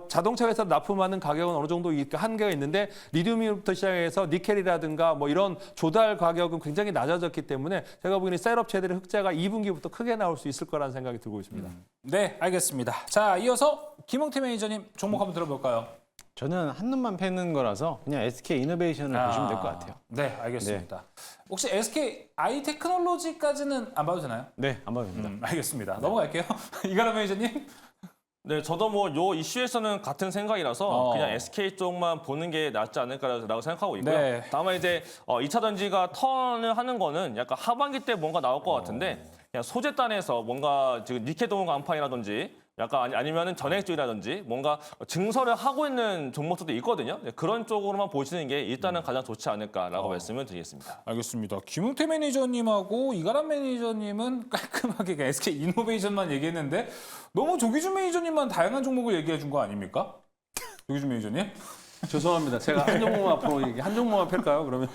자동차 회사 납품하는 가격은 어느 정도 한계가 있는데 리튬부터 시작해서 니켈이라든가 뭐 이런 조달 가격은 굉장히 낮아졌기 때문에 제가 보기에는 셀업체들의 흑자가 2분기부터 크게 나올 수 있을 거라는 생각이 들고 있습니다. 네, 알겠습니다. 자, 이어서 김홍태 매니저님 종목 한번 들어볼까요? 저는 한눈만 패는 거라서 그냥 SK이노베이션을 보시면 될 것 같아요. 네, 알겠습니다. 혹시 SK 아이테크놀로지까지는 안 봐도 되나요? 네, 안 봐도 됩니다. 알겠습니다. 넘어갈게요. 이가람 매니저님. 네, 저도 뭐 요 이슈에서는 같은 생각이라서 그냥 SK 쪽만 보는 게 낫지 않을까라고 생각하고 있고요. 네. 다만 이제 2차 전지가 턴을 하는 거는 약간 하반기 때 뭔가 나올 것 같은데 그냥 소재단에서 뭔가 지금 니켈 동원 강판이라든지 약간 아니면은 전액 쪽이라든지 뭔가 증설을 하고 있는 종목들도 있거든요. 그런 쪽으로만 보시는 게 일단은 가장 좋지 않을까라고 말씀을 드리겠습니다. 알겠습니다. 김웅태 매니저님하고 이가람 매니저님은 깔끔하게 그냥 SK 이노베이션만 얘기했는데 너무 조기준 매니저님만 다양한 종목을 얘기해 준 거 아닙니까? 조기준 매니저님? 죄송합니다. 제가 한 종목만 앞으로 한 종목만 팰까요? 그러면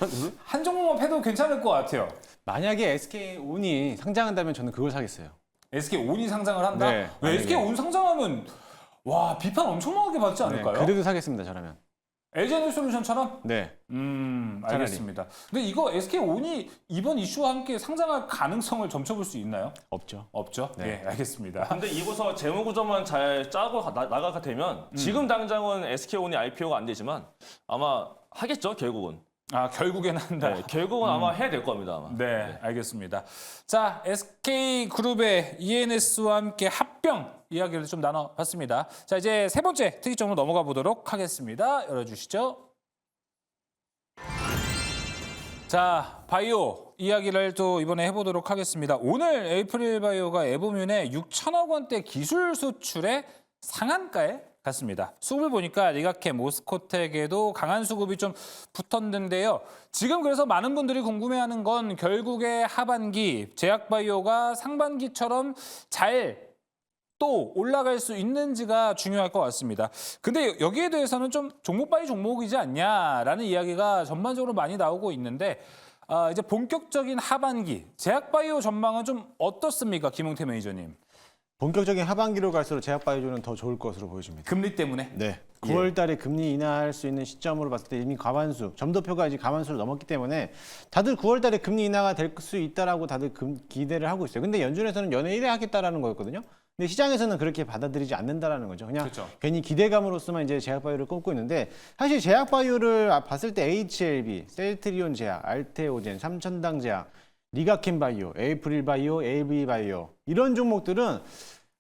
한 종목만 패도 괜찮을 것 같아요. 만약에 SK온이 상장한다면 저는 그걸 사겠어요. SK온이 상장을 한다? 네, 왜 SK온 상장하면 와 비판 엄청나게 받지 않을까요? 네, 그래도 사겠습니다. 저라면. LG에너지솔루션처럼? 네. 알겠습니다. 근데 이거 SK온이 이번 이슈와 함께 상장할 가능성을 점쳐볼 수 있나요? 없죠. 없죠? 네. 예, 알겠습니다. 근데 이곳서 재무 구조만 잘 짜고 나가게 되면 지금 당장은 SK온이 IPO가 안 되지만 아마 하겠죠, 결국은. 아, 결국엔 한다. 네, 결국은 아마 해야 될 겁니다, 아마. 네, 알겠습니다. 자, SK그룹의 ENS와 함께 합병 이야기를 좀 나눠봤습니다. 자, 이제 세 번째 특이점으로 넘어가 보도록 하겠습니다. 열어주시죠. 자, 바이오 이야기를 또 이번에 해보도록 하겠습니다. 오늘 에이프릴 바이오가 에보뮌의 6천억 원대 기술 수출의 상한가에 갔습니다. 수급을 보니까 리가캠, 모스코텍에도 강한 수급이 좀 붙었는데요. 지금 그래서 많은 분들이 궁금해하는 건 결국에 하반기 제약바이오가 상반기처럼 잘 또 올라갈 수 있는지가 중요할 것 같습니다. 근데 여기에 대해서는 좀 종목 바이 종목이지 않냐라는 이야기가 전반적으로 많이 나오고 있는데 이제 본격적인 하반기 제약바이오 전망은 좀 어떻습니까, 김웅태 매니저님? 본격적인 하반기로 갈수록 제약바이오는 더 좋을 것으로 보여집니다. 금리 때문에? 네. 9월 달에 금리 인하할 수 있는 시점으로 봤을 때 이미 과반수, 점도표가 이제 과반수를 넘었기 때문에 다들 9월 달에 금리 인하가 될 수 있다라고 다들 기대를 하고 있어요. 근데 연준에서는 연내 1회 하겠다라는 거였거든요. 근데 시장에서는 그렇게 받아들이지 않는다라는 거죠. 그냥 그렇죠. 괜히 기대감으로서만 이제 제약바이오를 꼽고 있는데 사실 제약바이오를 봤을 때 HLB, 셀트리온 제약, 알테오젠, 삼천당 제약, 리가켄 바이오, 에이프릴 바이오, AB바이오 이런 종목들은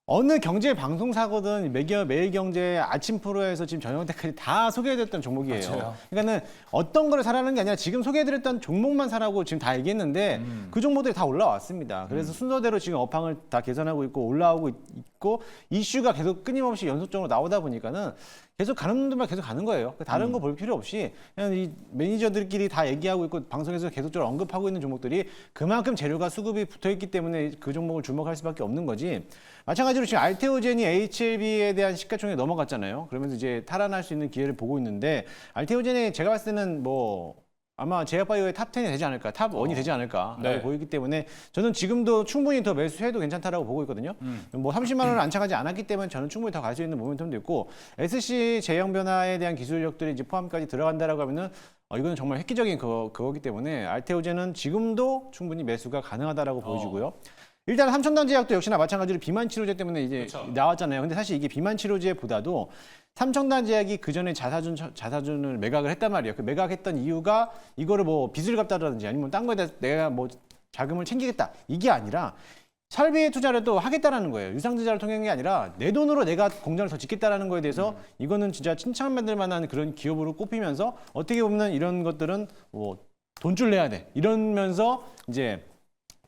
어느 경제 방송사거든 매일경제 아침 프로에서 지금 저녁 때까지 다 소개해드렸던 종목이에요. 맞아요. 그러니까는 어떤 거를 사라는 게 아니라 지금 소개해드렸던 종목만 사라고 지금 다 얘기했는데 그 종목들이 다 올라왔습니다. 그래서 순서대로 지금 업황을 다 개선하고 있고 올라오고 있고 이슈가 계속 끊임없이 연속적으로 나오다 보니까는 계속 가는 분들만 계속 가는 거예요. 다른 거 볼 필요 없이 그냥 이 매니저들끼리 다 얘기하고 있고 방송에서 계속적으로 언급하고 있는 종목들이 그만큼 재료가 수급이 붙어있기 때문에 그 종목을 주목할 수밖에 없는 거지. 마찬가지로 지금 알테오젠이 HLB에 대한 시가총액이 넘어갔잖아요. 그러면서 이제 탈환할 수 있는 기회를 보고 있는데 알테오젠이 제가 봤을 때는 뭐 아마 제약바이오의 탑 10이 되지 않을까, 탑 1이 되지 않을까라고 네. 보이기 때문에 저는 지금도 충분히 더 매수해도 괜찮다라고 보고 있거든요. 뭐 30만 원을 안착하지 않았기 때문에 저는 충분히 더 갈 수 있는 모멘텀도 있고 SC 제형 변화에 대한 기술력들이 이제 포함까지 들어간다라고 하면은 이거는 정말 획기적인 그거기 때문에 알테오젠은 지금도 충분히 매수가 가능하다라고 보여지고요. 일단 삼천당 제약도 역시나 마찬가지로 비만 치료제 때문에 이제 그렇죠. 나왔잖아요. 근데 사실 이게 비만 치료제보다도 삼천당 제약이 그 전에 자사준을 매각을 했단 말이에요. 그 매각했던 이유가 이거를 뭐 빚을 갚다라든지 아니면 딴 거에 대해서 내가 뭐 자금을 챙기겠다 이게 아니라 설비에 투자를 또 하겠다라는 거예요. 유상증자를 통한 게 아니라 내 돈으로 내가 공장을 더 짓겠다라는 거에 대해서 이거는 진짜 칭찬받을 만한 그런 기업으로 꼽히면서 어떻게 보면 이런 것들은 뭐 돈줄 내야 돼 이러면서 이제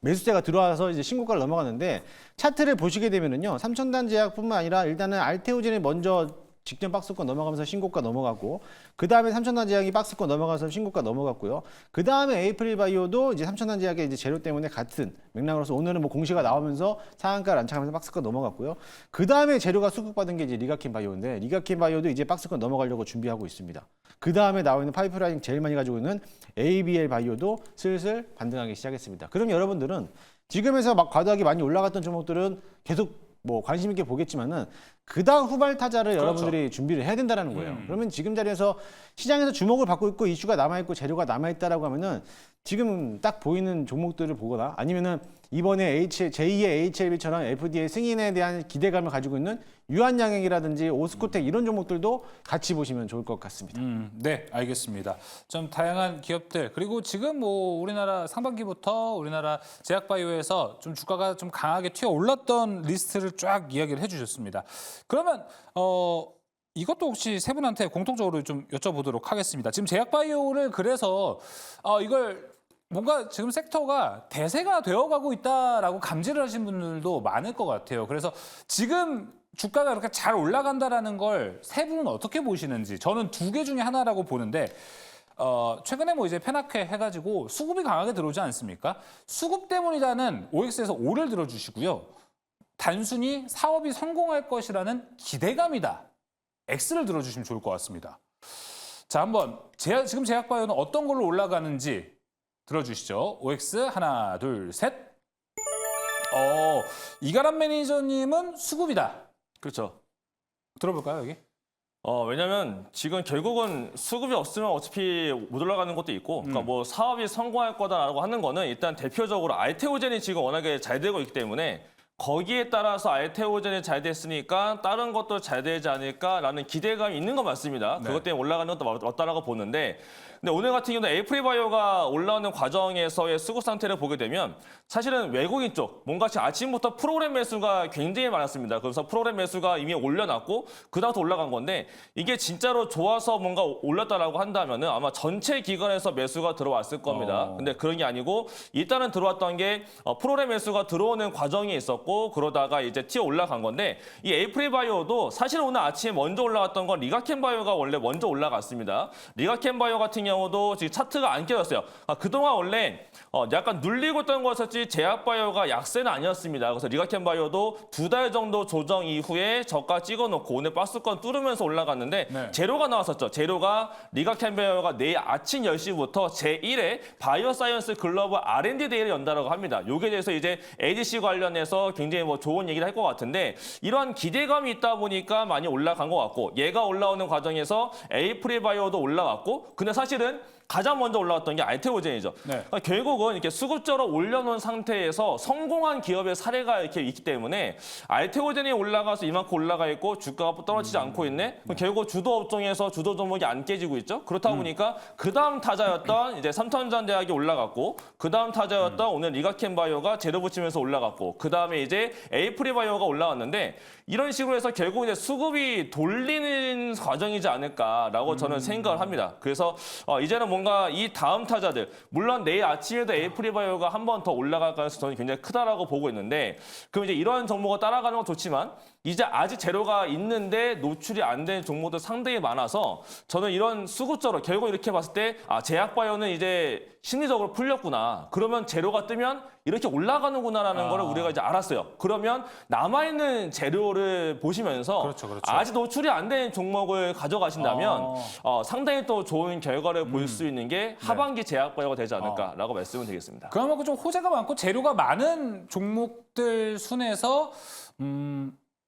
매수세가 들어와서 이제 신고가를 넘어가는데 차트를 보시게 되면은요 삼천단 제약뿐만 아니라 일단은 알테오젠이 먼저 직전 박스권 넘어가면서 신고가 넘어갔고 그 다음에 삼천단 제약이 박스권 넘어가서 신고가 넘어갔고요. 그 다음에 에이프릴 바이오도 이제 삼천단 제약의 이제 재료 때문에 같은 맥락으로서 오늘은 뭐 공시가 나오면서 상한가를 안착하면서 박스권 넘어갔고요. 그 다음에 재료가 수급받은 게 이제 리가켄 바이오인데 리가켄 바이오도 이제 박스권 넘어가려고 준비하고 있습니다. 그 다음에 나와 있는 파이프라인 제일 많이 가지고 있는 ABL 바이오도 슬슬 반등하기 시작했습니다. 그럼 여러분들은 지금에서 막 과도하게 많이 올라갔던 종목들은 계속 뭐 관심 있게 보겠지만은 그다음 후발 타자를 그렇죠. 여러분들이 준비를 해야 된다는 거예요. 그러면 지금 자리에서 시장에서 주목을 받고 있고 이슈가 남아 있고 재료가 남아 있다라고 하면은 지금 딱 보이는 종목들을 보거나 아니면은 이번에 제2의 HLB처럼 FDA 승인에 대한 기대감을 가지고 있는 유한양행이라든지 오스코텍 이런 종목들도 같이 보시면 좋을 것 같습니다. 네, 알겠습니다. 좀 다양한 기업들 그리고 지금 뭐 우리나라 상반기부터 우리나라 제약바이오에서 좀 주가가 좀 강하게 튀어 올랐던 리스트를 쫙 이야기를 해주셨습니다. 그러면 이것도 혹시 세 분한테 공통적으로 좀 여쭤보도록 하겠습니다. 지금 제약바이오를 그래서 이걸 뭔가 지금 섹터가 대세가 되어가고 있다라고 감지를 하신 분들도 많을 것 같아요. 그래서 지금 주가가 이렇게 잘 올라간다라는 걸 세 분은 어떻게 보시는지 저는 두 개 중에 하나라고 보는데 최근에 뭐 이제 페나케 해가지고 수급이 강하게 들어오지 않습니까? 수급 때문이라는 OX에서 O를 들어주시고요. 단순히 사업이 성공할 것이라는 기대감이다. X를 들어주시면 좋을 것 같습니다. 자, 한번 지금 제약바이오는 어떤 걸로 올라가는지 들어주시죠. OX 하나, 둘, 셋. 이가람 매니저님은 수급이다. 그렇죠. 들어볼까요, 여기? 왜냐면 지금 결국은 수급이 없으면 어차피 못 올라가는 것도 있고, 그러니까 뭐 사업이 성공할 거다라고 하는 거는 일단 대표적으로 알테오젠이 지금 워낙에 잘 되고 있기 때문에 거기에 따라서 알테오젠이 잘 됐으니까 다른 것도 잘 되지 않을까라는 기대감이 있는 건 맞습니다. 네. 그것 때문에 올라가는 것도 맞다라고 보는데, 근데 오늘 같은 경우는 에이프리바이오가 올라오는 과정에서의 수급 상태를 보게 되면 사실은 외국인 쪽 뭔가 지금 아침부터 프로그램 매수가 굉장히 많았습니다. 그래서 프로그램 매수가 이미 올려놨고 그다음부터 올라간 건데 이게 진짜로 좋아서 뭔가 올랐다라고 한다면은 아마 전체 기관에서 매수가 들어왔을 겁니다. 근데 그런 게 아니고 일단은 들어왔던 게 프로그램 매수가 들어오는 과정이 있었고 그러다가 이제 튀어 올라간 건데 이 에이프리바이오도 사실은 오늘 아침에 먼저 올라갔던 건 리가켄바이오가 원래 먼저 올라갔습니다. 리가켄바이오 같은 경우도 지금 차트가 안 깨졌어요. 그동안 원래 약간 눌리고 있던 거였었지 제약바이오가 약세는 아니었습니다. 그래서 리가켄바이오도 2달 정도 조정 이후에 저가 찍어놓고 오늘 박스권 뚫으면서 올라갔는데 네. 재료가 나왔었죠. 재료가 리가켄바이오가 내일 아침 10시부터 제1회 바이오사이언스 글로벌 R&D 데이를 연다라고 합니다. 요게 대해서 이제 ADC 관련해서 굉장히 뭐 좋은 얘기를 할 것 같은데 이러한 기대감이 있다 보니까 많이 올라간 것 같고 얘가 올라오는 과정에서 에이프리바이오도 올라왔고 근데 사실은 가장 먼저 올라왔던 게 알테오젠이죠. 네. 그러니까 결국은 이렇게 수급적으로 올려놓은 상태에서 성공한 기업의 사례가 이렇게 있기 때문에 알테오젠이 올라가서 이만큼 올라가 있고 주가가 떨어지지 않고 있네. 그럼 결국 주도 업종에서 주도 종목이 안 깨지고 있죠. 그렇다 보니까 그 다음 타자였던 이제 삼천전대학이 올라갔고 그 다음 타자였던 오늘 리가켄바이오가 재료 붙이면서 올라갔고 그 다음에 이제 에이프리바이오가 올라왔는데 이런 식으로 해서 결국 이제 수급이 돌리는 과정이지 않을까라고 저는 생각을 합니다. 그래서 이제는 뭔가 이 다음 타자들 물론 내일 아침에도 에이프리바이오가 한 번 더 올라갈 가능성이 저는 굉장히 크다라고 보고 있는데 그럼 이제 이런 종목을 따라가는 건 좋지만 이제 아직 재료가 있는데 노출이 안 된 종목들 상당히 많아서 저는 이런 수급적으로 결국 이렇게 봤을 때 제약바이오는 이제 심리적으로 풀렸구나. 그러면 재료가 뜨면 이렇게 올라가는구나라는 거를 우리가 이제 알았어요. 그러면 남아있는 재료를 보시면서 그렇죠. 아직 노출이 안 된 종목을 가져가신다면 상당히 또 좋은 결과를 보일 수 있는 게 하반기 제약바이오가 되지 않을까라고 말씀을 드리겠습니다. 그만큼 좀 호재가 많고 재료가 많은 종목들 순에서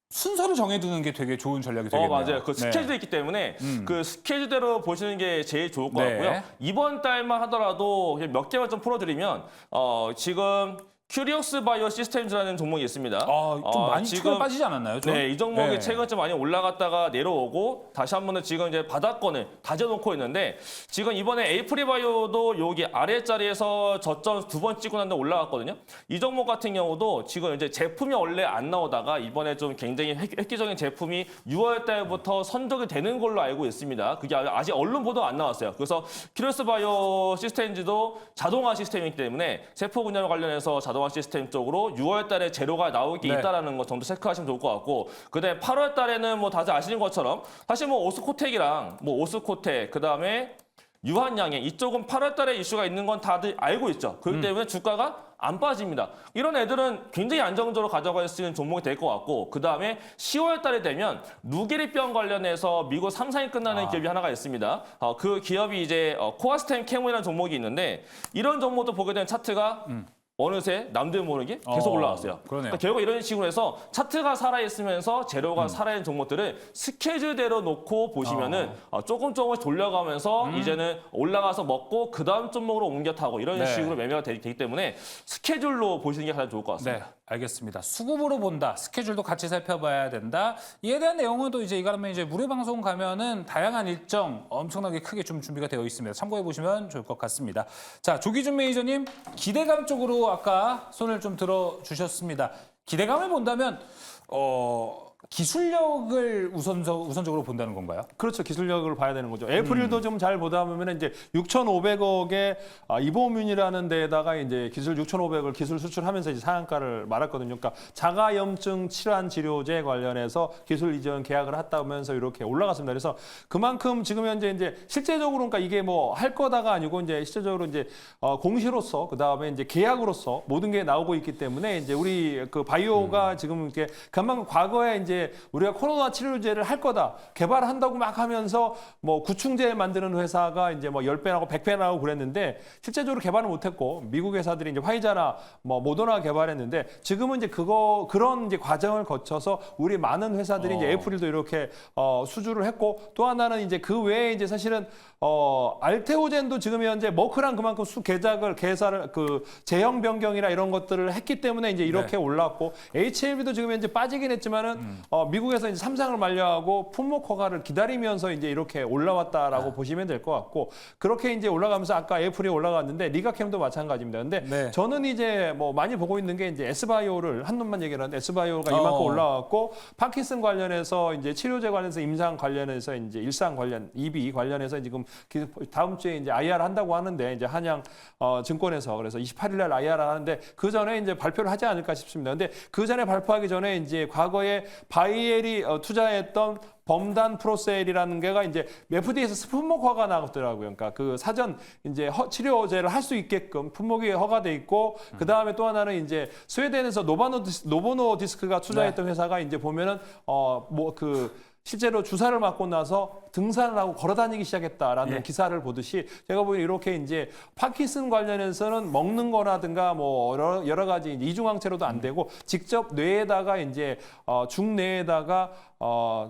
순서를 정해두는 게 되게 좋은 전략이 되겠네요. 맞아요. 그 네. 스케줄이 있기 때문에 그 스케줄대로 보시는 게 제일 좋을 것 네. 같고요. 이번 달만 하더라도 몇 개만 좀 풀어드리면 지금 큐리오스 바이오 시스템즈라는 종목이 있습니다. 좀 많이 최근에 빠지지 않았나요? 좀? 네, 이 종목이 네. 최근 좀 많이 올라갔다가 내려오고 다시 한 번은 지금 이제 바닥권을 다져놓고 있는데 지금 이번에 에이프리바이오도 여기 아래자리에서 저점 2번 찍고 난 다음에 올라갔거든요. 이 종목 같은 경우도 지금 이제 제품이 원래 안 나오다가 이번에 좀 굉장히 획기적인 제품이 6월 달부터 선적이 되는 걸로 알고 있습니다. 그게 아직 언론 보도가 안 나왔어요. 그래서 큐리오스 바이오 시스템즈도 자동화 시스템이기 때문에 세포 분야 관련해서 자동화 시스템 쪽으로 6월 달에 재료가 나올 게 네. 있다라는 것 정도 체크하시면 좋을 것 같고 그다음에 8월 달에는 뭐 다들 아시는 것처럼 사실 뭐 오스코텍이랑 뭐 오스코텍 그다음에 유한양행 이쪽은 8월 달에 이슈가 있는 건 다들 알고 있죠. 그렇기 때문에 주가가 안 빠집니다. 이런 애들은 굉장히 안정적으로 가져갈 수 있는 종목이 될 것 같고 그다음에 10월 달에 되면 누게리병 관련해서 미국 3상이 끝나는 기업이 하나가 있습니다. 그 기업이 이제 코아스템 케모이라는 종목이 있는데 이런 종목도 보게 되면 차트가 어느새 남들 모르게 계속 올라왔어요. 그러네요. 그러니까 결국 이런 식으로 해서 차트가 살아있으면서 재료가 살아있는 종목들을 스케줄대로 놓고 보시면은 조금 조금씩 돌려가면서 이제는 올라가서 먹고 그 다음 종목으로 옮겨 타고 이런 네. 식으로 매매가 되기 때문에 스케줄로 보시는 게 가장 좋을 것 같습니다. 네, 알겠습니다. 수급으로 본다. 스케줄도 같이 살펴봐야 된다. 이에 대한 내용은 또 이제 이가람 매니저의 무료 방송 가면은 다양한 일정 엄청나게 크게 좀 준비가 되어 있습니다. 참고해 보시면 좋을 것 같습니다. 자, 조기준 매니저님 기대감 쪽으로 아까 손을 좀 들어 주셨습니다. 기대감을 본다면 기술력을 우선적으로 본다는 건가요? 그렇죠. 기술력을 봐야 되는 거죠. 에이프릴도 좀 잘 보다 보면 이제 6,500억의 이보뮴이라는 데에다가 이제 기술 6,500을 기술 수출하면서 이제 상한가를 말았거든요. 그러니까 자가염증 질환 치료제 관련해서 기술 이전 계약을 했다면서 이렇게 올라갔습니다. 그래서 그만큼 지금 현재 이제 실제적으로 그러니까 이게 뭐 할 거다가 아니고 이제 실제적으로 이제 공시로서 그다음에 이제 계약으로서 모든 게 나오고 있기 때문에 이제 우리 그 바이오가 지금 이렇게 그만큼 과거에 이제 우리가 코로나 치료제를 할 거다 개발한다고 막 하면서 뭐 구충제 만드는 회사가 이제 뭐 10배 나고 100배 나고 그랬는데 실제적으로 개발을 못했고 미국 회사들이 이제 화이자나 뭐 모더나 개발했는데 지금은 이제 그런 이제 과정을 거쳐서 우리 많은 회사들이 이제 에이프릴도 이렇게 수주를 했고 또 하나는 이제 그 외에 이제 사실은 알테오젠도 지금 현재 머크랑 그만큼 계산을 그 제형 변경이나 이런 것들을 했기 때문에 이제 이렇게 올랐고 HLB도 지금 현재 빠지긴 했지만은 미국에서 이제 3상을 만료하고 품목 허가를 기다리면서 이제 이렇게 올라왔다라고 보시면 될 것 같고 그렇게 이제 올라가면서 아까 에이프릴이 올라갔는데 리가캠도 마찬가지입니다. 근데 네. 저는 이제 뭐 많이 보고 있는 게 이제 S바이오를 한 놈만 얘기를 하는데 S바이오가 이만큼 올라왔고 파킨슨 관련해서 이제 치료제 관련해서 임상 관련해서 이제 일상 관련 EB 관련해서 지금 다음 주에 이제 IR 한다고 하는데 이제 한양 증권에서 그래서 28일 날 IR 하는데 그 전에 이제 발표를 하지 않을까 싶습니다. 근데 그 전에 발표하기 전에 이제 과거에 바이엘이 투자했던 범단 프로셀이라는 게가 이제 FDA에서 품목화가 나왔더라고요. 그러니까 그 사전 이제 치료제를 할 수 있게끔 품목이 허가돼 있고 그 다음에 또 하나는 이제 스웨덴에서 노보노디스크가 투자했던 회사가 이제 보면은 뭐 그 실제로 주사를 맞고 나서 등산을 하고 걸어다니기 시작했다라는 기사를 보듯이 제가 보기엔 이렇게 이제 파킨슨 관련해서는 먹는 거라든가 뭐 여러 가지 이제 이중항체로도 안 되고 직접 뇌에다가 이제 중뇌에다가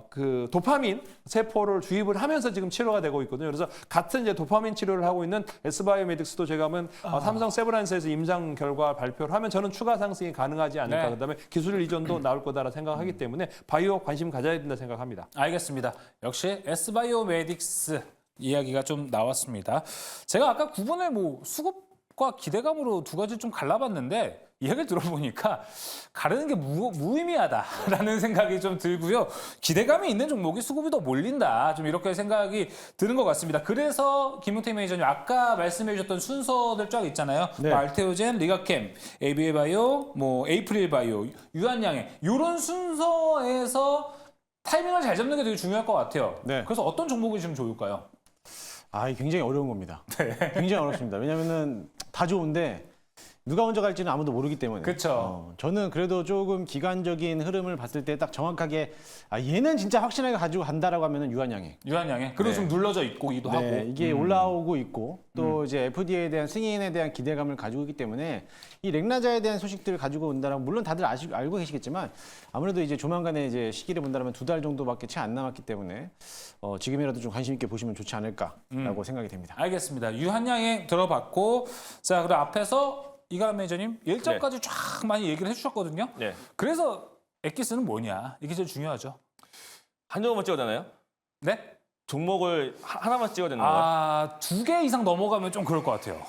그 도파민 세포를 주입을 하면서 지금 치료가 되고 있거든요. 그래서 같은 이제 도파민 치료를 하고 있는 S바이오메딕스도 제가 보면 삼성 세브란스에서 임상 결과 발표를 하면 저는 추가 상승이 가능하지 않을까. 그다음에 기술 이전도 나올 거다라 생각하기 때문에 바이오 관심 가져야 된다 생각합니다. 알겠습니다. 역시 S바이오메딕스 이야기가 좀 나왔습니다. 제가 아까 구분을 뭐 수급과 기대감으로 두 가지 좀 갈라봤는데 이야기를 들어보니까 가르는 게 무의미하다라는 생각이 좀 들고요. 기대감이 있는 종목이 수급이 더 몰린다. 좀 이렇게 생각이 드는 것 같습니다. 그래서 김용태 매니저님 아까 말씀해 주셨던 순서들 쫙 있잖아요. 네. 뭐 알테오젠, 리가캠, ABA 바이오, 뭐 에이프릴 바이오, 유한양행 이런 순서에서 타이밍을 잘 잡는 게 되게 중요할 것 같아요. 네. 그래서 어떤 종목이 지금 좋을까요? 이게 굉장히 어려운 겁니다. 굉장히 어렵습니다. 왜냐면은 다 좋은데 누가 먼저 갈지는 아무도 모르기 때문에. 그쵸. 저는 그래도 조금 기간적인 흐름을 봤을 때 딱 정확하게 얘는 진짜 확실하게 가지고 간다라고 하면은 유한양행. 유한양행. 그리고 좀 눌러져 있기도 하고. 이게 올라오고 있고 또 이제 FDA에 대한 승인에 대한 기대감을 가지고 있기 때문에 이 렉나자에 대한 소식들을 가지고 온다라면 물론 다들 알고 계시겠지만 아무래도 이제 조만간에 이제 시기를 본다면 2달 정도밖에 채 안 남았기 때문에 지금이라도 좀 관심 있게 보시면 좋지 않을까라고 생각이 됩니다. 알겠습니다. 유한양행 들어봤고 자 그리고 앞에서 이가람 매니저님 일정까지 쫙 많이 얘기를 해주셨거든요. 네. 그래서 엑기스는 뭐냐 이게 제일 중요하죠. 한 종목만 찍어야 되나요? 네? 종목을 하나만 찍어야 되는 건가요? 2개 이상 넘어가면 좀 그럴 것 같아요.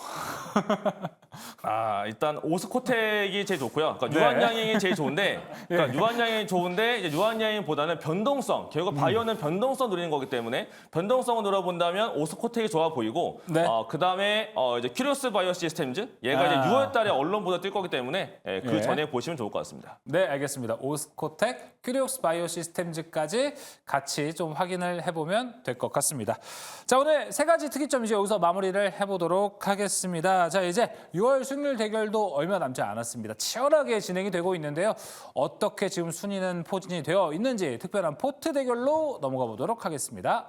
일단 오스코텍이 제일 좋고요. 그러니까 네. 유한양행이 제일 좋은데, 그러니까 유한양행이 좋은데 이제 유한양행보다는 변동성. 결국 바이오는 변동성 누리는 거기 때문에 변동성을 노려본다면 오스코텍이 좋아 보이고, 네. 그 다음에 이제 큐리오스 바이오 시스템즈 얘가 이제 6월달에 언론보다 뜰 거기 때문에 그 전에 보시면 좋을 것 같습니다. 네, 알겠습니다. 오스코텍, 큐리옥스 바이오 시스템즈까지 같이 좀 확인을 해보면 될 것 같습니다. 자, 오늘 세 가지 특이점 이제 여기서 마무리를 해보도록 하겠습니다. 자, 이제 6월 수익률 대결도 얼마 남지 않았습니다. 치열하게 진행이 되고 있는데요. 어떻게 지금 순위는 포진이 되어 있는지 특별한 포트 대결로 넘어가 보도록 하겠습니다.